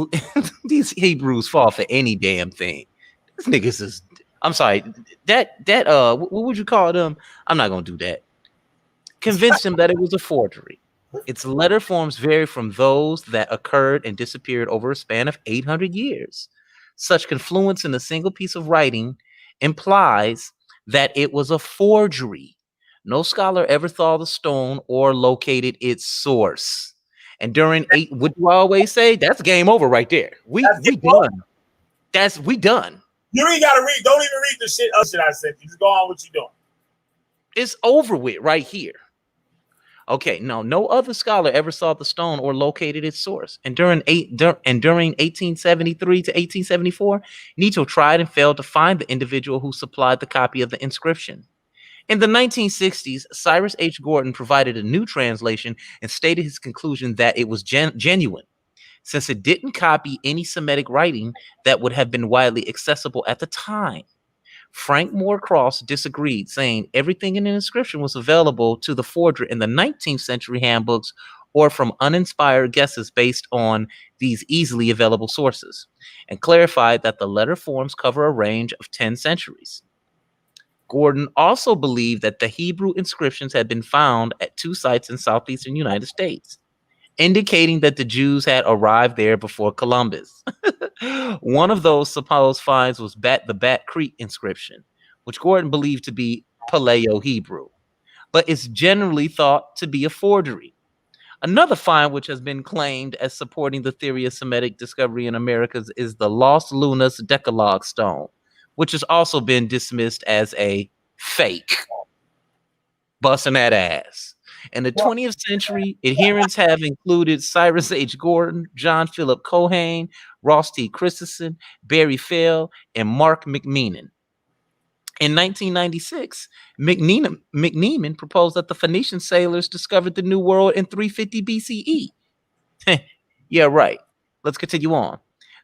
these Hebrews fall for any damn thing. This niggas is. I'm sorry. What would you call them? I'm not gonna do that. Convinced him that it was a forgery. Its letter forms vary from those that occurred and disappeared over a span of 800 years. Such confluence in a single piece of writing implies that it was a forgery. No scholar ever saw the stone or located its source. And what do I always say? That's game over right there. We done. We done. You ain't gotta read. Don't even read the shit I said. You just go on what you're doing. It's over with right here. Okay, no other scholar ever saw the stone or located its source. And during 1873 to 1874, Neto tried and failed to find the individual who supplied the copy of the inscription. In the 1960s, Cyrus H. Gordon provided a new translation and stated his conclusion that it was genuine, since it didn't copy any Semitic writing that would have been widely accessible at the time. Frank Moore Cross disagreed, saying everything in the inscription was available to the forger in the 19th century handbooks or from uninspired guesses based on these easily available sources, and clarified that the letter forms cover a range of 10 centuries. Gordon also believed that the Hebrew inscriptions had been found at 2 sites in southeastern United States, indicating that the Jews had arrived there before Columbus. One of those supposed finds was the Bat Creek inscription, which Gordon believed to be Paleo-Hebrew, but is generally thought to be a forgery. Another find which has been claimed as supporting the theory of Semitic discovery in Americas is the Los Lunas Decalogue stone, which has also been dismissed as a fake. Busting that ass. In the 20th century, adherents have included Cyrus H. Gordon, John Philip Cohane, Ross T. Christensen, Barry Fell, and Mark McMenan. In 1996, McNeiman proposed that the Phoenician sailors discovered the New World in 350 BCE. Yeah, right. Let's continue on.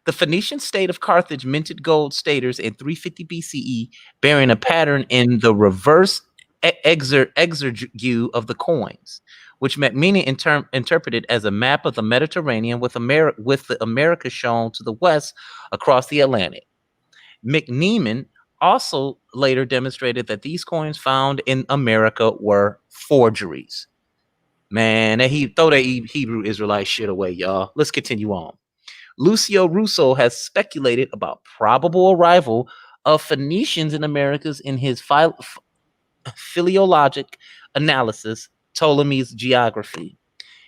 The Phoenician state of Carthage minted gold staters in 350 BCE, bearing a pattern in the reverse exergue of the coins, which McMenan interpreted as a map of the Mediterranean with the Americas shown to the west across the Atlantic. McNeiman also later demonstrated that these coins found in America were forgeries. Man, throw that Hebrew Israelite shit away, y'all. Let's continue on. Lucio Russo has speculated about probable arrival of Phoenicians in Americas in his philologic analysis, Ptolemy's Geography.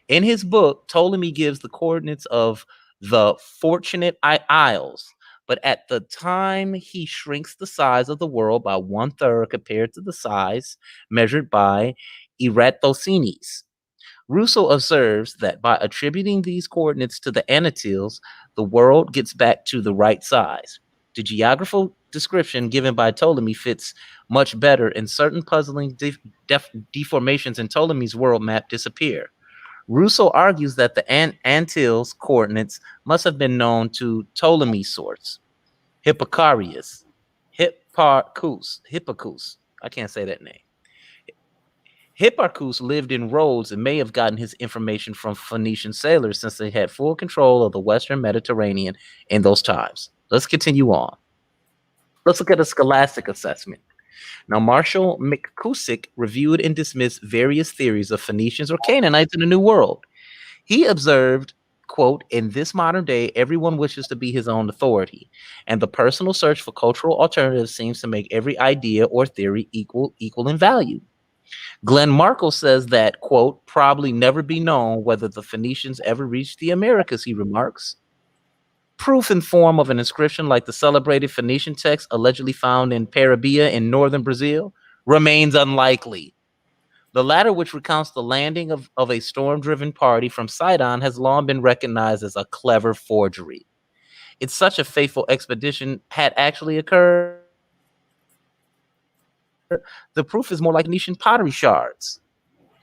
In his book, Ptolemy gives the coordinates of the Fortunate Isles, but at the time he shrinks the size of the world by 1/3 compared to the size measured by Eratosthenes. Russo observes that by attributing these coordinates to the Antilles, the world gets back to the right size. The geographical description given by Ptolemy fits much better, and certain puzzling deformations in Ptolemy's world map disappear. Russo argues that the Antilles coordinates must have been known to Ptolemy's source, Hipparchus. I can't say that name. Hipparchus lived in Rhodes and may have gotten his information from Phoenician sailors since they had full control of the Western Mediterranean in those times. Let's continue on. Let's look at a scholastic assessment. Now, Marshall McCusick reviewed and dismissed various theories of Phoenicians or Canaanites in the New World. He observed, quote, in this modern day, everyone wishes to be his own authority, and the personal search for cultural alternatives seems to make every idea or theory equal in value. Glenn Markle says that, quote, probably never be known whether the Phoenicians ever reached the Americas, he remarks. Proof in form of an inscription like the celebrated Phoenician text allegedly found in Parabia in northern Brazil remains unlikely. The latter, which recounts the landing of a storm-driven party from Sidon, has long been recognized as a clever forgery. If such a faithful expedition had actually occurred, the proof is more like Phoenician pottery shards.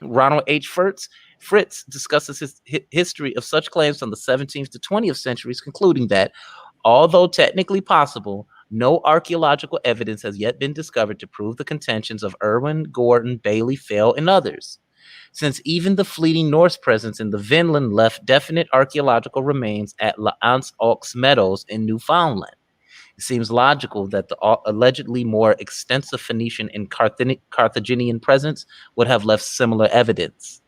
Ronald H. Fritz discusses his history of such claims from the 17th to 20th centuries, concluding that, although technically possible, no archaeological evidence has yet been discovered to prove the contentions of Irwin, Gordon, Bailey, Fell, and others. Since even the fleeting Norse presence in the Vinland left definite archaeological remains at La Anse aux Meadows in Newfoundland, it seems logical that the allegedly more extensive Phoenician and Carthaginian presence would have left similar evidence.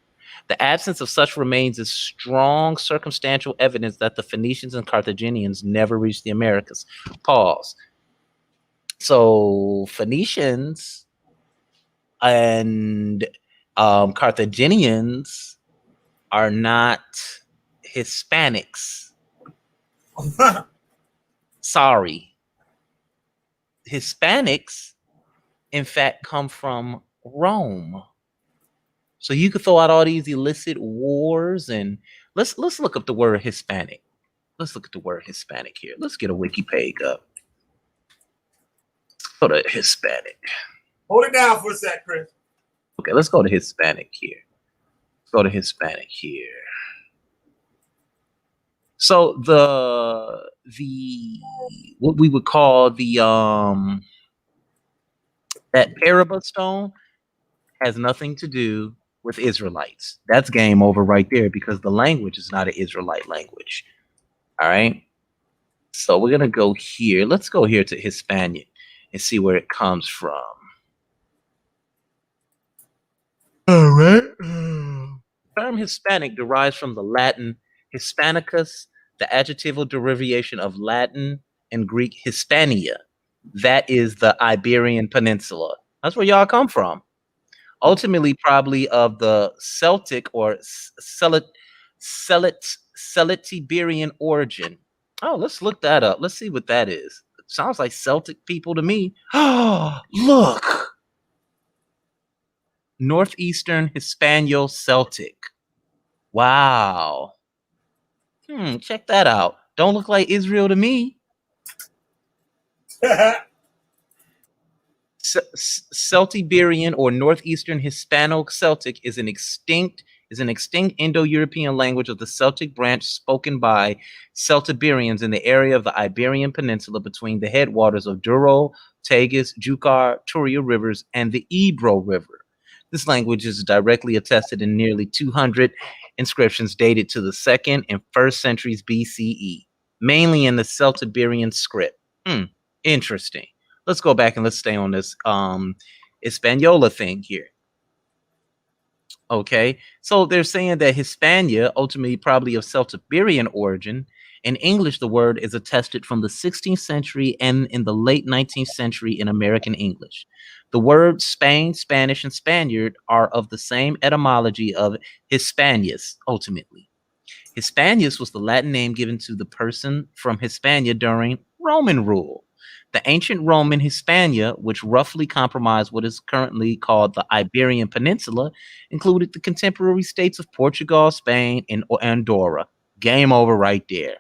The absence of such remains is strong circumstantial evidence that the Phoenicians and Carthaginians never reached the Americas. Pause. So Phoenicians and Carthaginians are not Hispanics. Sorry. Hispanics, in fact, come from Rome. So you could throw out all these illicit wars, and let's look up the word Hispanic. Let's look at the word Hispanic here. Let's get a wiki page up. Go to Hispanic. Hold it down for a sec, Chris. Okay, let's go to Hispanic here. Let's go to Hispanic here. So the what we would call the that Paraba stone has nothing to do with Israelites. That's game over right there because the language is not an Israelite language. All right. So we're gonna go here. Let's go here to Hispanic and see where it comes from. All right. The term Hispanic derives from the Latin Hispanicus, the adjectival derivation of Latin and Greek Hispania. That is the Iberian Peninsula. That's where y'all come from. Ultimately, probably of the Celtic or Celtiberian origin. Oh, let's look that up. Let's see what that is. It sounds like Celtic people to me. Oh, look. Northeastern Hispanio Celtic. Wow. Check that out. Don't look like Israel to me. Celtiberian or Northeastern Hispano-Celtic is an extinct Indo-European language of the Celtic branch spoken by Celtiberians in the area of the Iberian Peninsula between the headwaters of Douro, Tagus, Jukar, Turia rivers, and the Ebro River. This language is directly attested in nearly 200 inscriptions dated to the 2nd and 1st centuries BCE, mainly in the Celtiberian script. Interesting. Let's go back and let's stay on this Hispaniola thing here. Okay, so they're saying that Hispania, ultimately probably of Celtiberian origin. In English, the word is attested from the 16th century and in the late 19th century in American English. The words Spain, Spanish, and Spaniard are of the same etymology of Hispanius, ultimately. Hispanius was the Latin name given to the person from Hispania during Roman rule. The ancient Roman Hispania, which roughly comprised what is currently called the Iberian Peninsula, included the contemporary states of Portugal, Spain, and Andorra. Game over right there.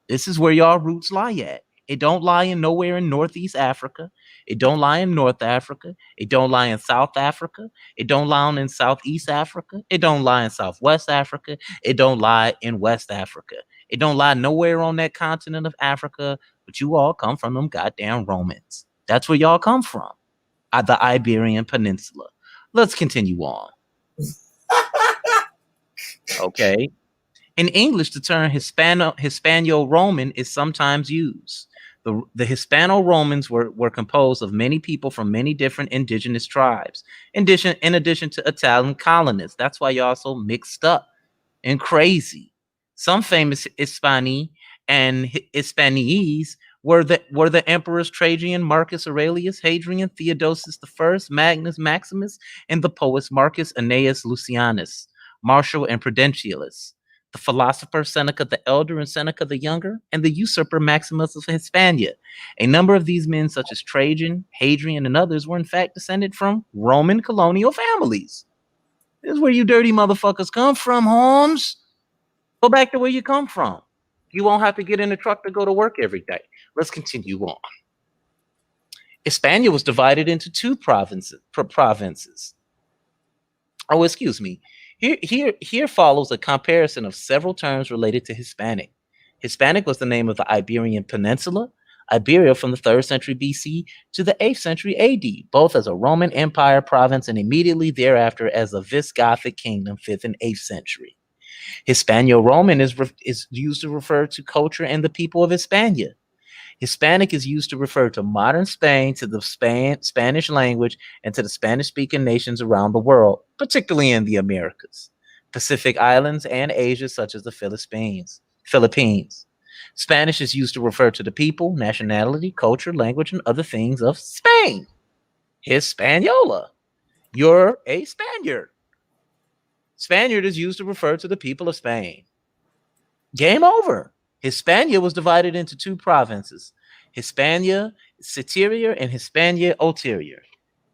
This is where y'all roots lie at. It don't lie in nowhere in Northeast Africa. It don't lie in North Africa. It don't lie in South Africa. It don't lie in Southeast Africa. It don't lie in Southwest Africa. It don't lie in West Africa. It don't lie nowhere on that continent of Africa, but you all come from them goddamn Romans. That's where y'all come from, at the Iberian Peninsula. Let's continue on. Okay. In English, the term Hispano-Roman is sometimes used. The Hispano-Romans were composed of many people from many different indigenous tribes, in addition to Italian colonists. That's why y'all so mixed up and crazy. Some famous Hispani and Hispanese were the emperors Trajan, Marcus Aurelius, Hadrian, Theodosius I, Magnus Maximus, and the poets Marcus Annaeus Lucianus, Martial and Prudentialus, the philosopher Seneca the Elder and Seneca the Younger, and the usurper Maximus of Hispania. A number of these men, such as Trajan, Hadrian, and others, were in fact descended from Roman colonial families. This is where you dirty motherfuckers come from, Holmes. Go back to where you come from. You won't have to get in a truck to go to work every day. Let's continue on. Hispania was divided into two provinces. Oh, excuse me. Here follows a comparison of several terms related to Hispanic. Hispanic was the name of the Iberian Peninsula, Iberia from the 3rd century BC to the 8th century AD, both as a Roman Empire province and immediately thereafter as a Visigothic kingdom, 5th and 8th century. Hispano-Roman is used to refer to culture and the people of Hispania. Hispanic is used to refer to modern Spain, to the Spanish language, and to the Spanish-speaking nations around the world, particularly in the Americas, Pacific Islands, and Asia, such as the Philippines. Spanish is used to refer to the people, nationality, culture, language, and other things of Spain. Hispaniola. You're a Spaniard. Spaniard is used to refer to the people of Spain. Game over. Hispania was divided into two provinces, Hispania Citerior and Hispania Ulterior.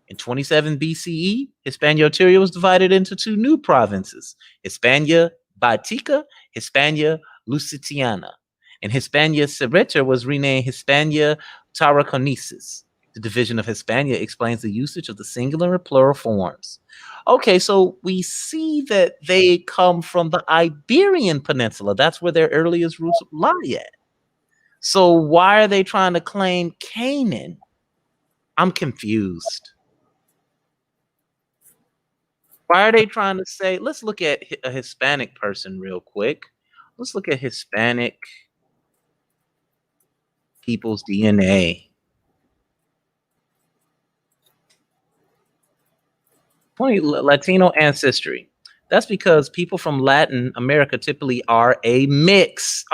In 27 BCE, Hispania Ulterior was divided into two new provinces, Hispania Baetica, Hispania Lusitania, and Hispania Citerior was renamed Hispania Tarraconensis. The division of Hispania explains the usage of the singular and plural forms. Okay, so we see that they come from the Iberian Peninsula. That's where their earliest roots lie at. So why are they trying to claim Canaan? I'm confused. Why are they trying to say, let's look at a Hispanic person real quick. Let's look at Hispanic people's DNA. Latino ancestry. That's because people from Latin America typically are a mix.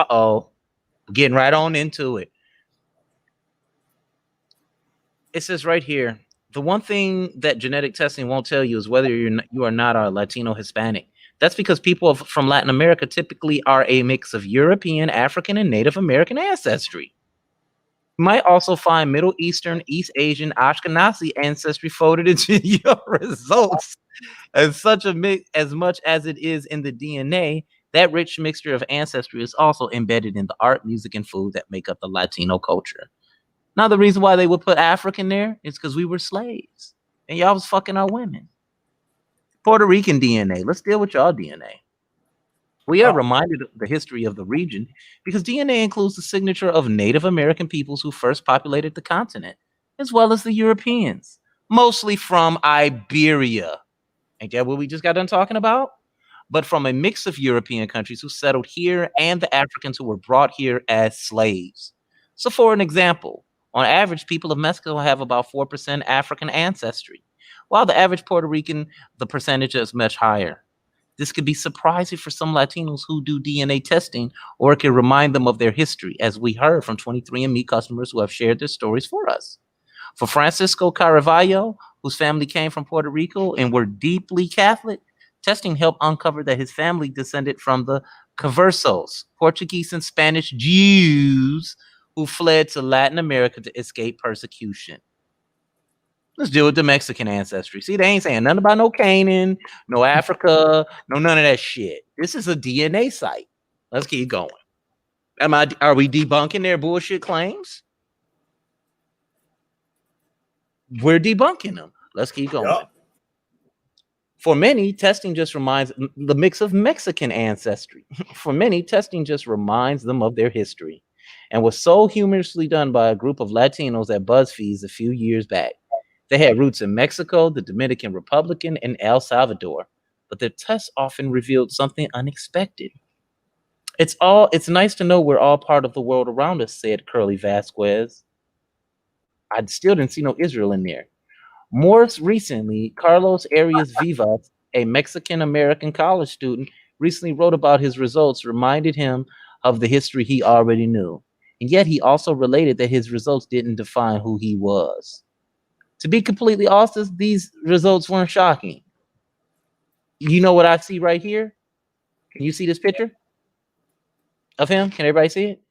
Getting right on into it. It says right here, the one thing that genetic testing won't tell you is whether you are not a Latino Hispanic. That's because people from Latin America typically are a mix of European, African, and Native American ancestry. You might also find Middle Eastern, East Asian, Ashkenazi ancestry folded into your results. As such a mix, as much as it is in the DNA, that rich mixture of ancestry is also embedded in the art, music, and food that make up the Latino culture. Now, the reason why they would put African there is because we were slaves and y'all was fucking our women. Puerto Rican DNA. Let's deal with y'all DNA. We are reminded of the history of the region because DNA includes the signature of Native American peoples who first populated the continent, as well as the Europeans, mostly from Iberia. Ain't that what we just got done talking about? But from a mix of European countries who settled here and the Africans who were brought here as slaves. So for an example, on average, people of Mexico have about 4% African ancestry, while the average Puerto Rican, the percentage is much higher. This could be surprising for some Latinos who do DNA testing, or it could remind them of their history, as we heard from 23andMe customers who have shared their stories for us. For Francisco Caravallo, whose family came from Puerto Rico and were deeply Catholic, testing helped uncover that his family descended from the Conversos, Portuguese and Spanish Jews who fled to Latin America to escape persecution. Let's deal with the Mexican ancestry. See, they ain't saying nothing about no Canaan, no Africa, no none of that shit. This is a DNA site. Let's keep going. Are we debunking their bullshit claims? We're debunking them. Let's keep going. Yep. For many, testing just reminds the mix of Mexican ancestry. For many, testing just reminds them of their history, and was so humorously done by a group of Latinos at BuzzFeed a few years back. They had roots in Mexico, the Dominican Republic, and El Salvador, but their tests often revealed something unexpected. It's nice to know we're all part of the world around us, said Curly Vasquez. I still didn't see no Israel in there. More recently, Carlos Arias Vivas, a Mexican-American college student, recently wrote about his results, reminded him of the history he already knew. And yet he also related that his results didn't define who he was. To be completely honest, these results weren't shocking. You know what I see right here? Can you see this picture of him? Can everybody see it?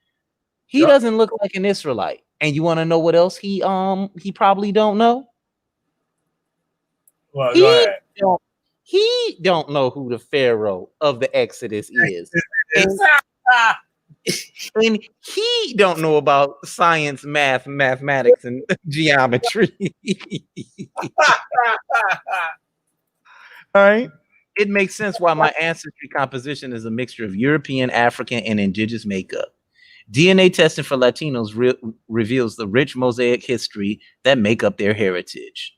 He doesn't look like an Israelite. And you want to know what else he probably don't know? Well, he don't know who the Pharaoh of the Exodus is. And he don't know about science, mathematics, and geometry. All right. It makes sense why my ancestry composition is a mixture of European, African, and indigenous makeup. DNA testing for Latinos reveals the rich mosaic history that make up their heritage.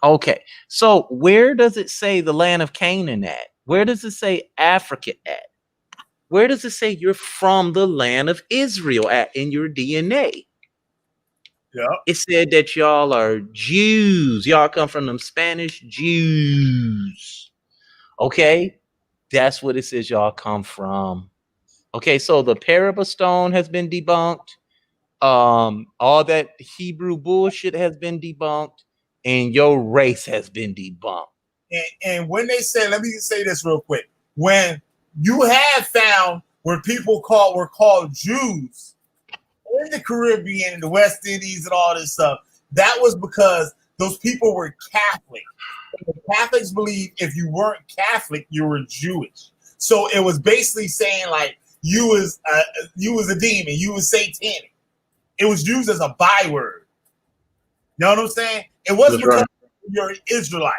Okay, so where does it say the land of Canaan at? Where does it say Africa at? Where does it say you're from the land of Israel at in your DNA? Yeah. It said that y'all are Jews. Y'all come from them Spanish Jews. Okay, that's what it says y'all come from. Okay, so the parable stone has been debunked. All that Hebrew bullshit has been debunked, and your race has been debunked. And when they say, let me say this real quick. When you have found where people were called Jews in the Caribbean and the West Indies and all this stuff, that was because those people were Catholic. The Catholics believe if you weren't Catholic, you were Jewish. So it was basically saying like you was a demon, you was satanic. It was used as a byword. You know what I'm saying? It wasn't because you're an Israelite.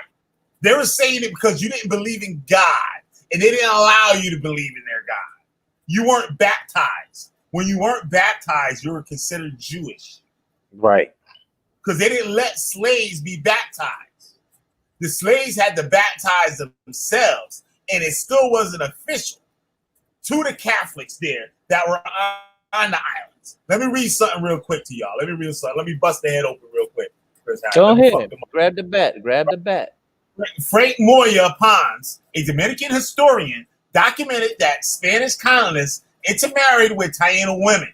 They were saying it because you didn't believe in God, and they didn't allow you to believe in their God. You weren't baptized. When you weren't baptized, you were considered Jewish. Right. Because they didn't let slaves be baptized. The slaves had to baptize themselves, and it still wasn't official to the Catholics there that were on the islands. Let me read something real quick to y'all. Let me bust the head open real quick. Go ahead. Grab the bat. Frank Moya Pons, a Dominican historian, documented that Spanish colonists intermarried with Taino women.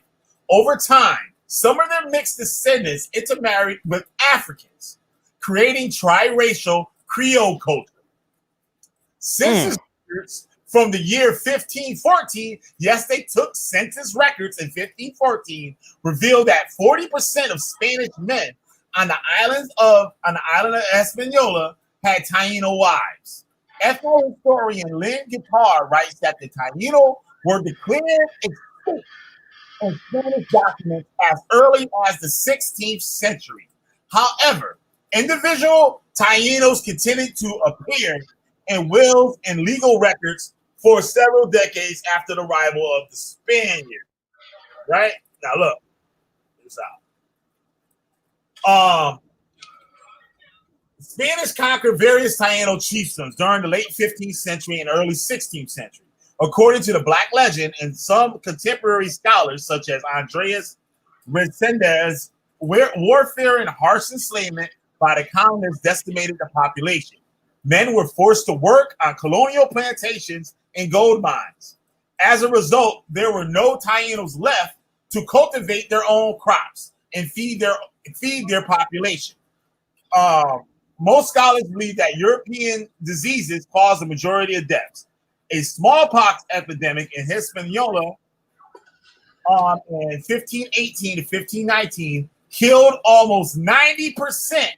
Over time, some of their mixed descendants intermarried with Africans, creating triracial Creole culture. Census records from the year 1514, yes, they took census records in 1514, revealed that 40% of Spanish men on the island of Hispaniola had Taino wives. Ethno-historian Lynn Guitar writes that the Taino were declared extinct in Spanish documents as early as the 16th century. However, individual Tainos continued to appear in wills and legal records for several decades after the arrival of the Spaniards. Right? Now look, this out. Spanish conquered various Taino chiefdoms during the late 15th century and early 16th century. According to the Black legend and some contemporary scholars, such as Andreas Resendez, warfare and harsh enslavement by the colonists decimated the population. Men were forced to work on colonial plantations and gold mines. As a result, there were no Tainos left to cultivate their own crops and feed their population. Most scholars believe that European diseases caused the majority of deaths. A smallpox epidemic in Hispaniola in 1518 to 1519 killed almost 90%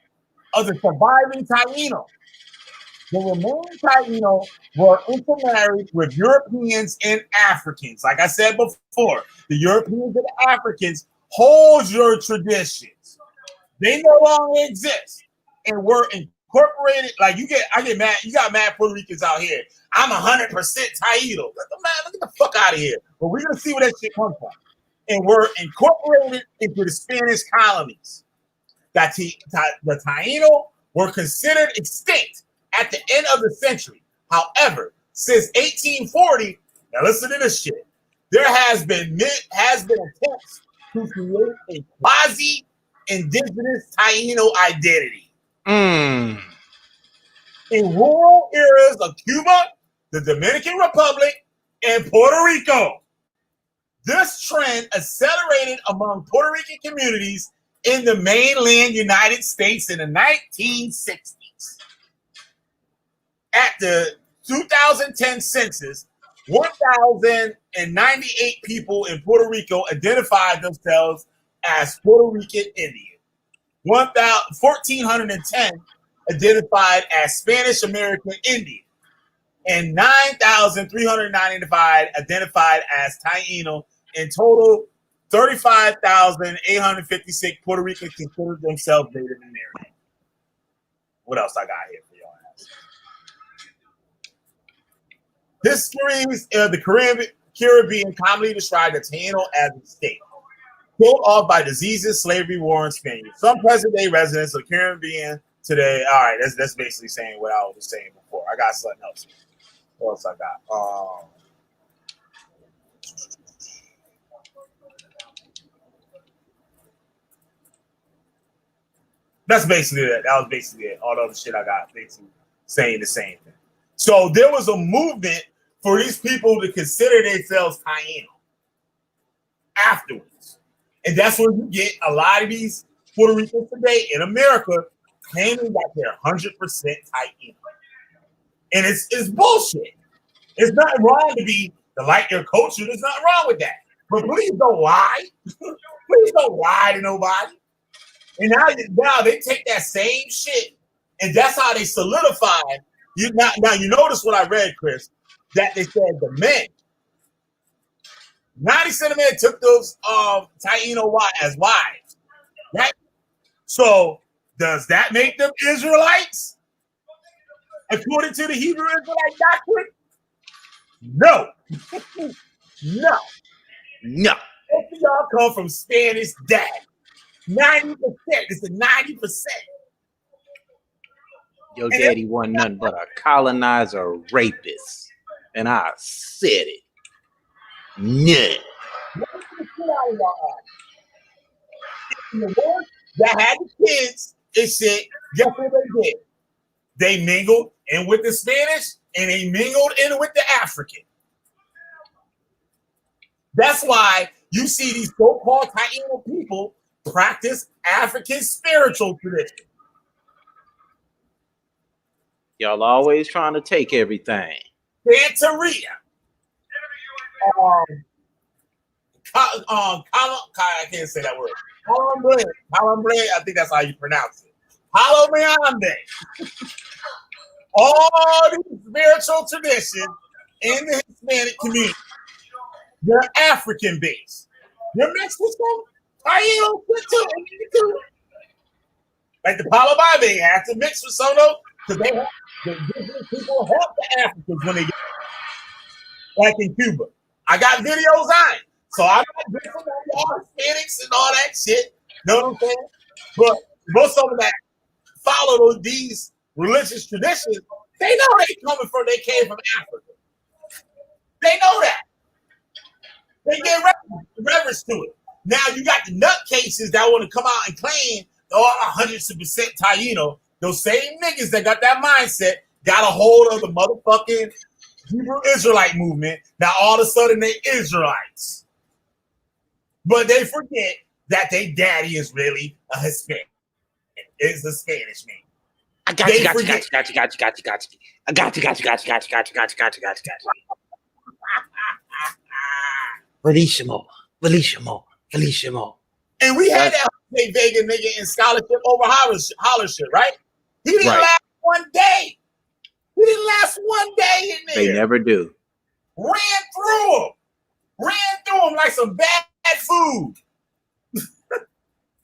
of the surviving Taino. The remaining Taino were intermarried with Europeans and Africans. Like I said before, the Europeans and the Africans hold your traditions. They no longer exist and were incorporated. Like I get mad. You got mad Puerto Ricans out here. I'm 100% Taino. Get the fuck out of here. But we're gonna see where that shit comes from. And were incorporated into the Spanish colonies. The Taino were considered extinct at the end of the century. However, since 1840, now listen to this shit. There has been attempts to create a quasi-indigenous Taino identity. In rural areas of Cuba, the Dominican Republic, and Puerto Rico. This trend accelerated among Puerto Rican communities in the mainland United States in the 1960s. At the 2010 census, 1,098 people in Puerto Rico identified themselves as Puerto Rican Indian. 1,410 identified as Spanish American Indian, and 9,395 identified as Taino. In total, 35,856 Puerto Ricans considered themselves Native American. What else I got here for y'all? Histories of the Caribbean commonly describe the Taino as a state, killed off by diseases, slavery, war, and Spaniards. Some present-day residents of the Caribbean today. All right, that's basically saying what I was saying before. I got something else. What else I got? That's basically it. That was basically it. All the other shit I got basically saying the same thing. So there was a movement for these people to consider themselves Taino afterwards. And that's where you get a lot of these Puerto Ricans today in America claiming that they're 100% Taino. And it's bullshit. It's nothing wrong to like your culture. There's nothing wrong with that. But please don't lie. Please don't lie to nobody. And now they take that same shit, and that's how they solidify. Now you notice what I read, Chris, that they said the men, 90% of men took those Taino as wives, right? So does that make them Israelites? According to the Hebrew Israelite doctrine? No. No. Most of y'all come from Spanish dad. 90%. It's a 90%. Your daddy wasn't nothing but a colonizer rapist. And I said it. Yeah. The ones that had the kids, it said, guess what they did? They mingled in with the Spanish and they mingled in with the African. That's why you see these so-called Taino people practice African spiritual tradition. Y'all always trying to take everything. Santeria. I can't say that word. Calambre, I think that's how you pronounce it. Halomeande. All these spiritual traditions in the Hispanic community, they're African based. They're mixed with some Taino too. Like the Palabai have to mix with some of those because they have the indigenous people help the Africans when they get like in Cuba. I got videos on it. So I'm not different than y'all Hispanics and all that shit. Know what I'm saying? But most of them that follow these religious traditions, they know they came from Africa. They know that. They get reverence to it. Now you got the nutcases that want to come out and claim, oh, 100% Taino. Those same niggas that got that mindset got a hold of the motherfucking Hebrew Israelite movement. Now all of a sudden they Israelites. But they forget that their daddy is really a Hispanic. It's a Spanish man. I got you. Bellissimo. And we had that Jose Vega nigga in scholarship over Hollership, right? He didn't last one day. He didn't last one day in there. They never do. Ran through him like some bad food.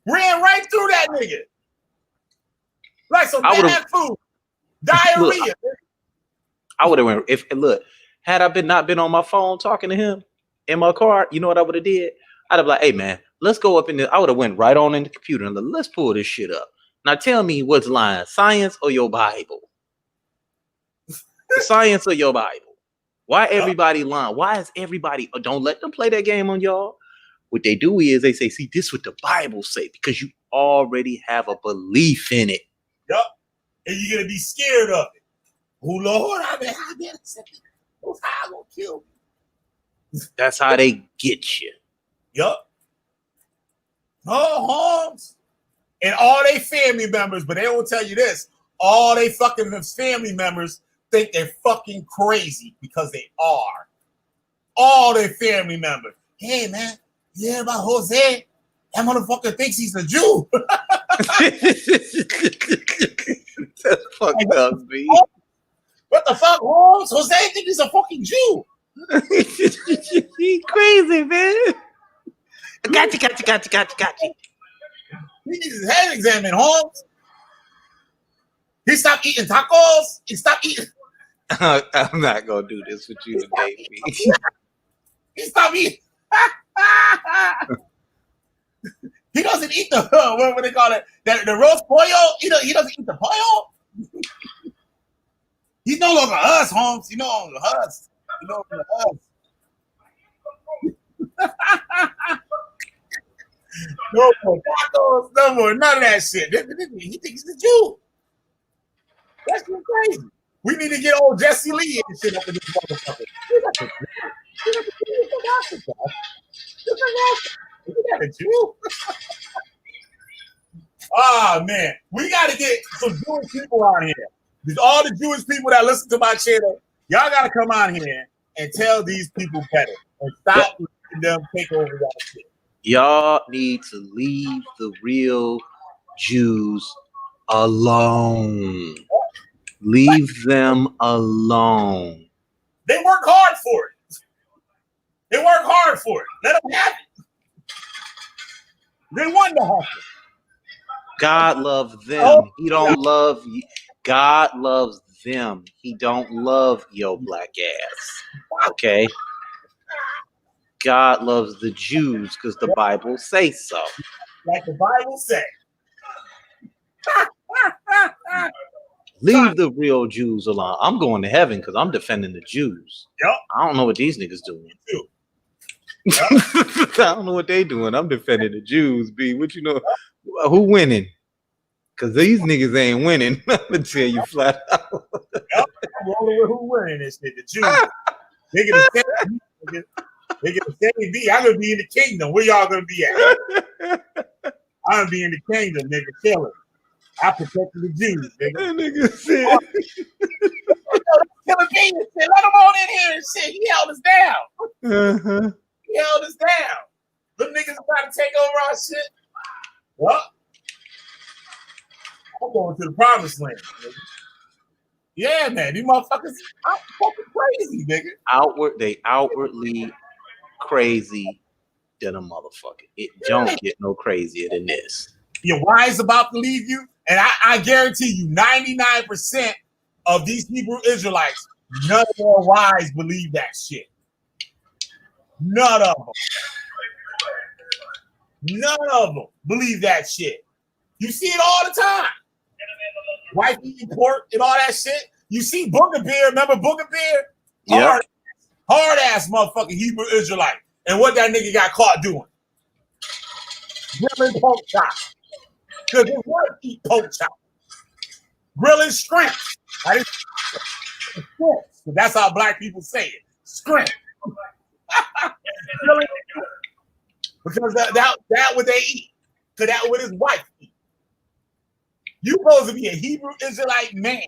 Ran right through that nigga. Like some bad food. Diarrhea. I would have went had I not been on my phone talking to him in my car, you know what I would have did? I'd have like, hey man, let's go up in there. I would have went right on in the computer and let's pull this shit up. Now tell me what's lying, science or your Bible? The science or your Bible? Why everybody lying? Why is everybody? Don't let them play that game on y'all. What they do is they say, see, this is what the Bible say, because you already have a belief in it. Yup. And you're gonna be scared of it. Oh Lord, I mean, those high gonna kill me. That's how they get you. Yup. Oh, Holmes. And all they family members, but they don't tell you this. All they fucking family members think they're fucking crazy because they are. All their family members. Hey man, you hear about Jose? That motherfucker thinks he's a Jew. That's fucked up, B. What the fuck, Holmes? Jose thinks he's a fucking Jew. He crazy, man. Gotcha. He needs his head examined, Holmes. He stopped eating tacos. He stopped eating. I'm not gonna do this with you today, B. He stopped eating. He doesn't eat the what they call it, the roast pollo. He doesn't eat the pollo. He's no longer us, Holmes. He's no longer us. He's no longer us. No more tacos, no more none of that shit. He thinks he's a Jew. That's crazy. We need to get old Jesse Lee and shit up in this motherfucker. Is that a Jew? Oh man, we got to get some Jewish people on here. There's all the Jewish people that listen to my channel. Y'all got to come on here and tell these people better and stop letting them take over y'all shit. Y'all need to leave the real Jews alone. Leave them alone. They work hard for it. They work hard for it. Let them have it. They won the hustle. God loves them. He don't love you. God loves them. He don't love your black ass. Okay? God loves the Jews because the Bible says so. Like the Bible says. Leave the real Jews alone. I'm going to heaven because I'm defending the Jews. Yep. I don't know what these niggas doing. I don't know what they doing. I'm defending the Jews, B. What you know? Who winning? Cause these niggas ain't winning. I'm gonna tell you flat out. I'm rolling with who winning this shit. The Jews. They get a same B. They get the same B. I'm gonna be in the kingdom. Where y'all gonna be at? I'm gonna be in the kingdom, nigga. Killing. I protected the Jews, nigga. That nigga said. Killah Bee and shit. Let him on in here and shit. He held us down. Uh-huh. He held us down. Them niggas about to take over our shit. What? I'm going to the promised land, nigga. Yeah, man. These motherfuckers are fucking crazy, nigga. They outwardly crazy than a motherfucker. It don't get no crazier than this. Your wives about to leave you, and I guarantee you 99% of these Hebrew Israelites, none of their wives believe that shit. None of them. None of them believe that shit. You see it all the time. Wife eating pork and all that shit. You see Booger Bear, remember Booger Bear? Yeah. Hard ass motherfucking Hebrew Israelite. And what that nigga got caught doing? Grilling pork chop. Because his wife eat pork chop. Grilling shrimps. That's how black people say it. Shrimp. Because that what they eat. Because that what his wife eat. You supposed to be a Hebrew Israelite man.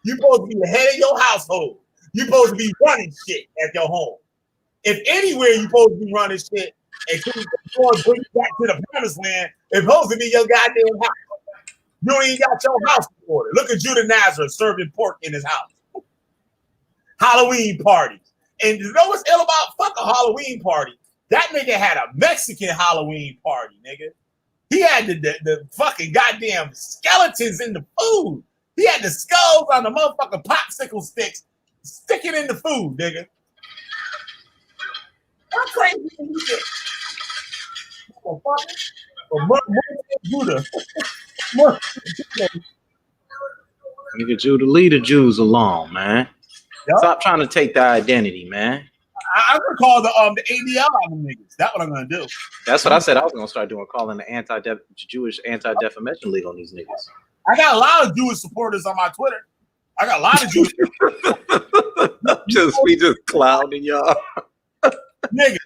You supposed to be the head of your household. You supposed to be running shit at your home. If anywhere you supposed to be running shit and bring you back to the promised land, it's supposed to be your goddamn house. You ain't got your house in order. Look at Judah Nazareth serving pork in his house. Halloween parties. And you know what's ill about? Fuck a Halloween party. That nigga had a Mexican Halloween party, nigga. He had the fucking goddamn skeletons in the food. He had the skulls on the motherfucking popsicle sticks sticking in the food, nigga. How crazy is this? Judah. Nigga, Judah, leave the Jews alone, man. Yep. Stop trying to take their identity, man. I'm gonna call the ADL on them niggas. That's what I'm gonna do. That's what I said I was gonna start doing, calling the Jewish anti-defamation league on these niggas. I got a lot of Jewish supporters on my Twitter. I got a lot of Jewish. We just clowning y'all, nigga.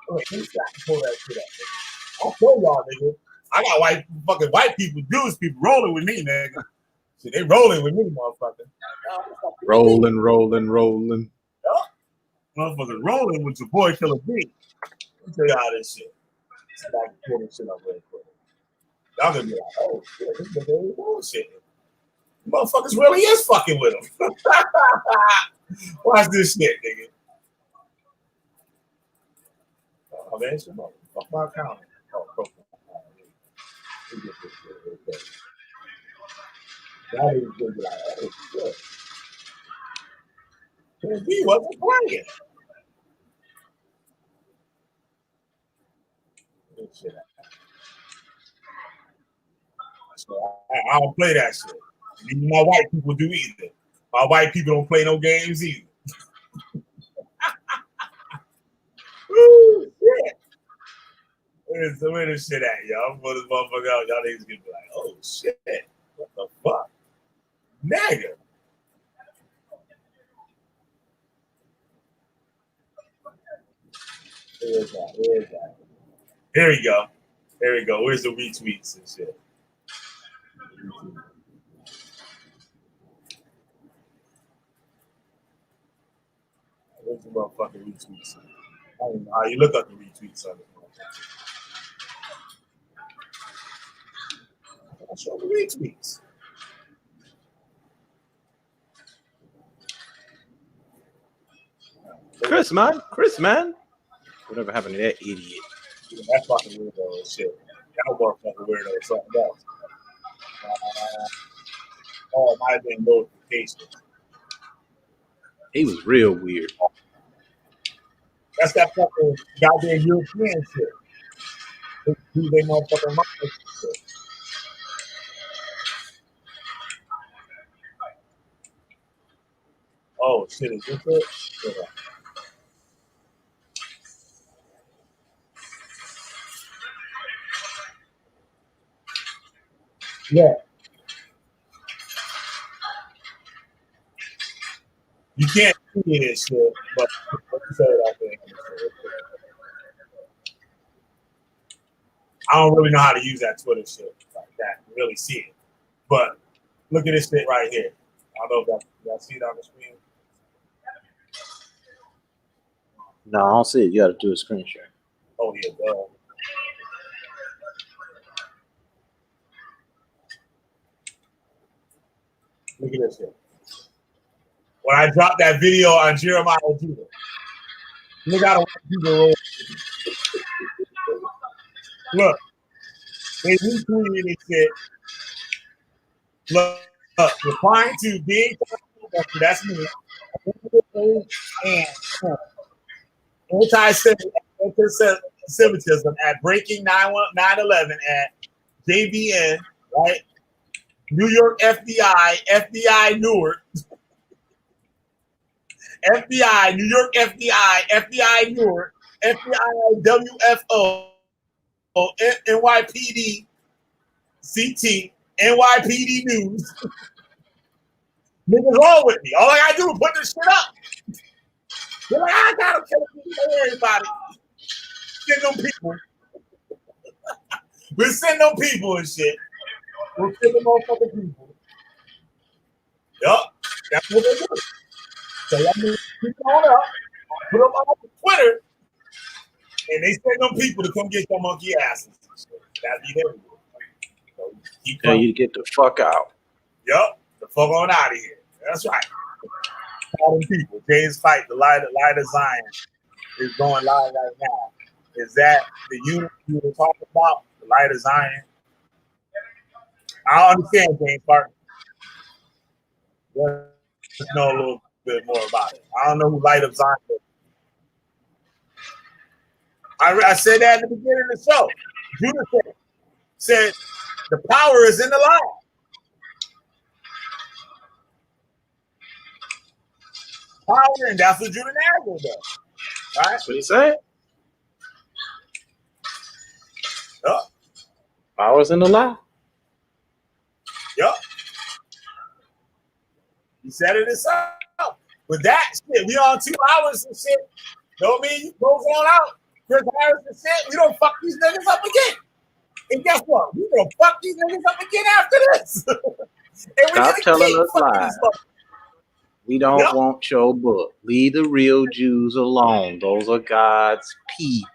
Pull that shit up, nigga. I'll show y'all, nigga. I got fucking white people, Jewish people rolling with me, nigga. See, they rolling with me, motherfucker. Rolling. Yup. Motherfucker rolling with your boy Killah Bee. Let me tell you how this shit. So I can pull this shit up real quick. Y'all gonna be like, oh shit, this nigga ain't bullshit. Motherfuckers really is fucking with him. Watch this shit, nigga. Oh man, shit, fuck my account. Oh, profile. That is gonna be like, oh shit. He wasn't playing. So I don't play that shit. Even my white people do either. My white people don't play no games either. Woo, shit. Where this shit at, y'all? I'm put this motherfucker out. Y'all niggas gonna be like, oh shit. What the fuck? Nigga. Where's that? Here we go. Where's the retweets and shit? Where's the motherfucking retweets? I don't know how you look up the retweets on it. I'll show the retweets. Chris, man. Whatever happened to that idiot? Yeah, that fucking weirdo and shit. That motherfucking weirdo is something else. It might have been notifications. He was real weird. That's that fucking goddamn European shit. They motherfucking shit. Oh shit, is this it? Yeah. Yeah. You can't see this shit, but let me say it out there. I don't really know how to use that Twitter shit like that to really see it. But look at this shit right here. I don't know if y'all see it on the screen. No, I don't see it. You got to do a screen share. Oh, yeah, duh. Look at this shit. When I dropped that video on Jeremiah Judah, look how the people roll. Look, they retweeted this shit. Look, replying to big, that's me, and anti-Semitism at Breaking 9/11 at JVN, right? New York FBI Newark, FBI, New York FBI Newark, FBI WFO, NYPD CT, NYPD News. Niggas roll with me. All I gotta do is put this shit up. They're like, I gotta kill everybody. Send them people. We send them people and shit. We'll send them motherfucking people. Yup. That's what they do. So y'all need to keep on up, put them on Twitter, and they send them people to come get your monkey asses. That'd be there. So Tell you to get the fuck out. Yup. The fuck on out of here. That's right. All them people. James Fight, the light of Zion, is going live right now. Is that the unit you were talking about? The light of Zion? I don't understand, James Fight. Let's know a little bit more about it. I don't know who Light of Zion is. I said that in the beginning of the show. Judah said the power is in the light. Power, and that's what Judah Nagel does. Right? That's what he said. Yup. Power's in the lie. Yup. He said it himself. With that shit, we on 2 hours and shit. Don't mean you goes on out. Chris Harris and shit. We don't fuck these niggas up again. And guess what? We gonna fuck these niggas up again after this. And Stop telling us lies. We don't want your book. Leave the real Jews alone. Those are God's people.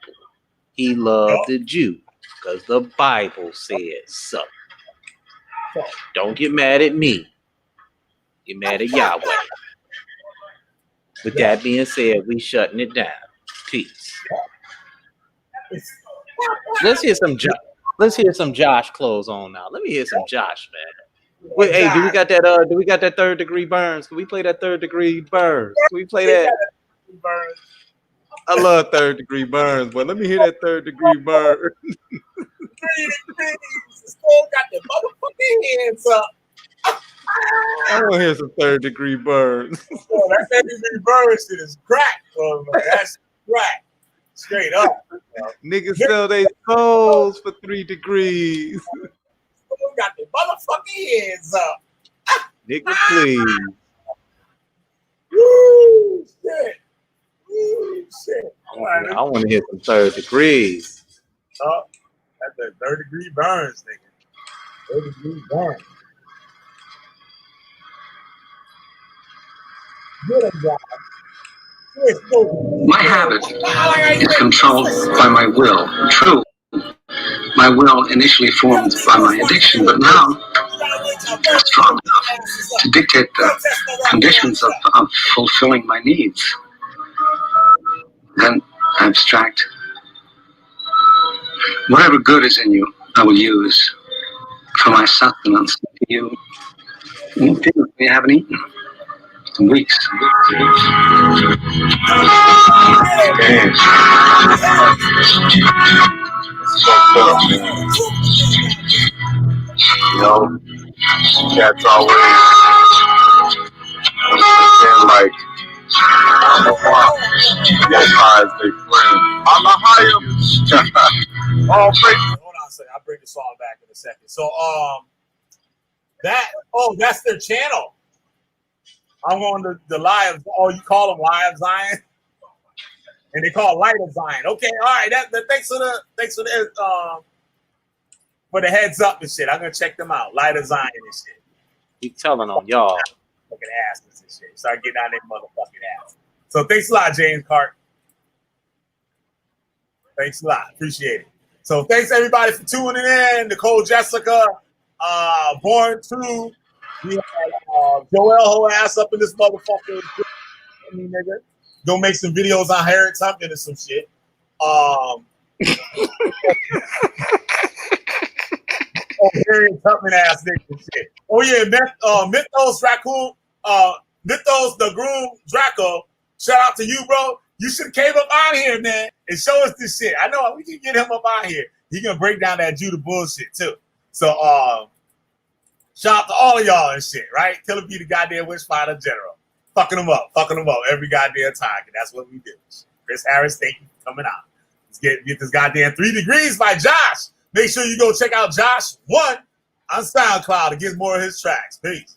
He loved the Jew because the Bible says so. Don't get mad at me. Get mad at Yahweh. With that being said, we shutting it down. Peace. Let's hear some Josh close on now. Let me hear some Josh, man. Wait, hey, do we got that third degree burns? Can we play that third degree burns? Can we play that? I love third degree burns, but let me hear that third degree burn. Still got the motherfucking hands up. I want to hear some third degree burns. Oh, that third degree burn shit is crack. That's crack. Straight up. Niggas sell their souls for 3 degrees. Got the motherfucking hands up. Nigga, please. Woo, shit. Woo, shit. Right, I want to hear some third degrees. Oh, that's the third degree burns, nigga. Third degree burns. My habit is controlled by my will. True, my will initially formed by my addiction, but now I'm strong enough to dictate the conditions of fulfilling my needs. Then abstract. Whatever good is in you, I will use for my sustenance. You haven't eaten in weeks. You know, cats always like, both sides they claim. I'm a higher. Hold on a second. I'll bring the song back in a second. So, That's their channel. I'm on the live. Oh, you call them Live Zion, and they call Light of Zion. Okay, all right. Thanks for the heads up and shit. I'm gonna check them out. Light of Zion and shit. Keep telling on y'all. Fucking asses and shit. Start getting out their motherfucking ass. So thanks a lot, James Cart. Thanks a lot. Appreciate it. So thanks everybody for tuning in. Nicole Jessica, Born 2. We had Joel whole ass up in this motherfucker. Nigga. Go make some videos on Harriet Tubman and some shit. Harriet Tubman ass nigga and shit. Oh yeah, Mythos Raccoon, Mythos the Groom Draco. Shout out to you, bro. You should have came up on here, man, and show us this shit. I know we can get him up on here. He gonna break down that Judah bullshit too. So shout out to all of y'all and shit, right? Killah Bee the goddamn Witchfinder General. Fucking them up every goddamn time. And that's what we do. Chris Harris, thank you for coming out. Let's get this goddamn 3 Degrees by Josh. Make sure you go check out Josh 1 on SoundCloud to get more of his tracks. Peace.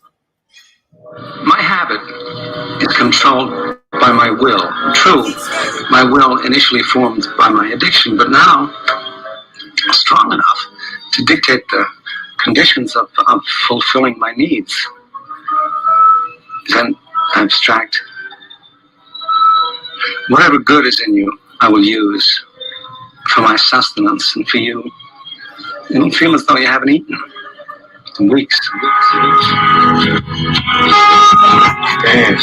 My habit is controlled by my will. True, my will initially formed by my addiction, but now strong enough to dictate the conditions of fulfilling my needs. Then abstract. Whatever good is in you, I will use for my sustenance, and for you, you don't feel as though you haven't eaten in weeks. Damn.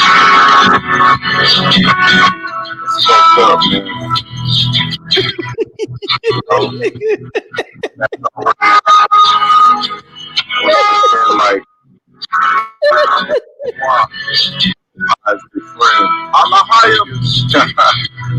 It's fucked up, man. Like,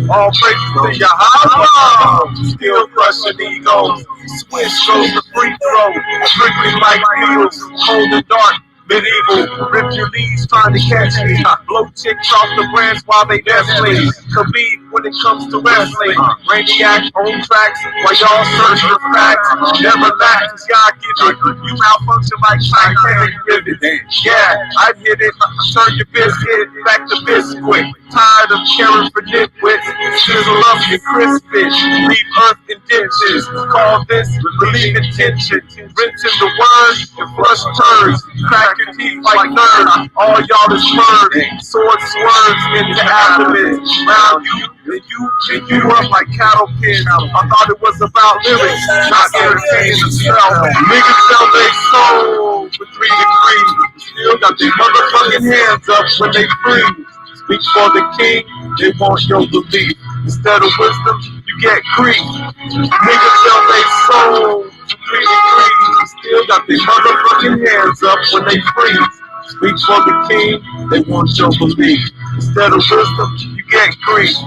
all praise to Yahweh. Still crushing egos. Switch goes the free throw. Strictly like needles. Cold and dark. Medieval, rip your knees trying to catch me. Blow chicks off the branch while they Nestle. Khabib when it comes to wrestling. Raniac on tracks while y'all search for facts. Never lax, God give it. You malfunction like Titanic rivet. Yeah, I hit it. Turn your biscuit back to biscuit. Tired of caring for nitwits. Sizzle up your crisp fish. Leave earth in ditches. Call this relieve intention. Rinse in the words and flush turds. Crack your teeth like nerds. All y'all is murdered. Sword swerves into abdomens. Round you up like cattle pins. I thought it was about lyrics, not entertaining themselves. Niggas sell their soul for 3 degrees. Still got their motherfucking hands up when they freeze. Speak for the king, they want your belief. Instead of wisdom, you get grief. Niggas sell their soul for 3 degrees. Still got their motherfucking hands up when they freeze. Speak for the king, they want your belief. Instead of wisdom, you get grief.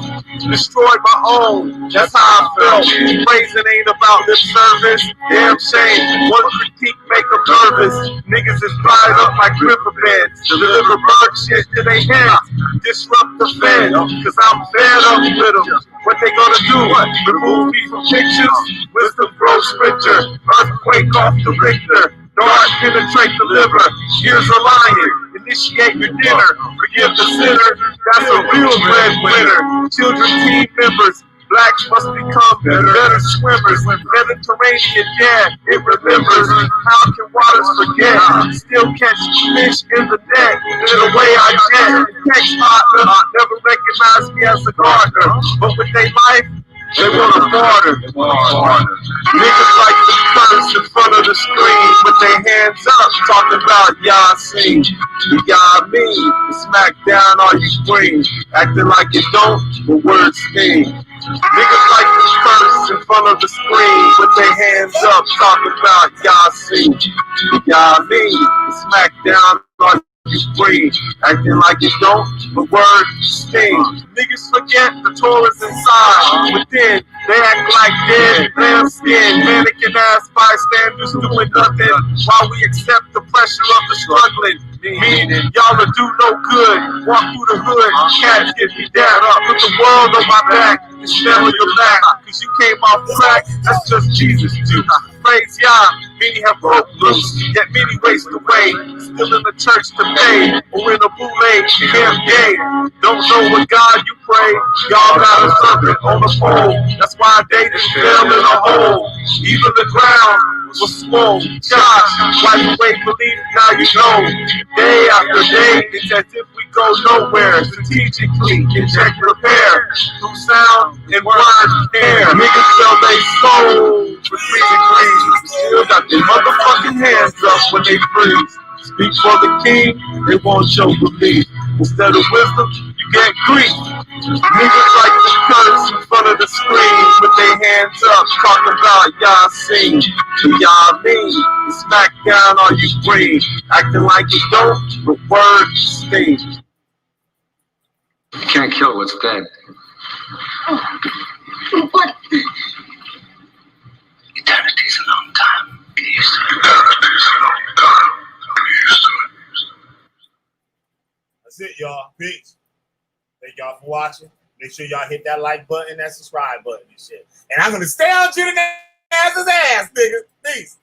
Destroyed my own, that's how I felt. Praising ain't about lip service. Damn shame, one critique make them nervous. Niggas is dried up like riverbeds. Deliver bird shit to their hands. Disrupt the fed, cause I'm fed up with them. What they gonna do? Remove me from pictures? Wisdom grows richer. Earthquake off the Richter. Dark penetrate the liver. Here's a lion. Initiate your dinner. Forgive the sinner. That's a real breadwinner. Children, team members. Blacks must become better swimmers. Mediterranean, yeah, it remembers. How can waters forget? Still catch fish in the net. In the way I jet. Text partner never recognized me as a gardener. But with their life, they want a barter. Niggas like to curse in front of the screen with their hands up, talking about y'all sing. Y'all mean, smack down all you scream. Acting like you don't, but words sting. Niggas like to curse in front of the screen with their hands up, talking about y'all sing. Y'all mean, smack down all you scream. Acting like you don't, but words sting. Niggas forget the Torah's inside. Within, they act like dead, lamb skin, mannequin ass bystanders doing nothing while we accept the pressure of the struggling. Meaning, y'all will do no good. Walk through the hood, cats get me down. Put the world on my back and smell on your back. Cause you came off crack, that's just Jesus, dude. praise Yah, many have broke loose, yet many waste away. Still in the church today, or in a bootleg camp gay. Don't know what God you pray, y'all got a serpent on the pole. That's why David fell in a hole. Even the ground was swole. Josh, why you wait believe now you know. Day after day, it's as if we go nowhere. Strategically, inject repair through sound and blind air. Niggas sell they soul for 3 degrees. Still got their motherfucking hands up when they freeze. Speak for the king, they won't show belief. Instead of wisdom, you get grief. Niggas like the curse in front of the screen with their hands up, talking about y'all sing. To y'all mean, smack down all you green. Acting like you don't, but words sting. You can't kill what's dead. What? Eternity's a long time. Get used to it. Eternity's a long time. Get used to it. That's it, y'all. Peace. Thank y'all for watching. Make sure y'all hit that like button, that subscribe button and shit. And I'm gonna stay on Junior Ass's ass, nigga. Peace.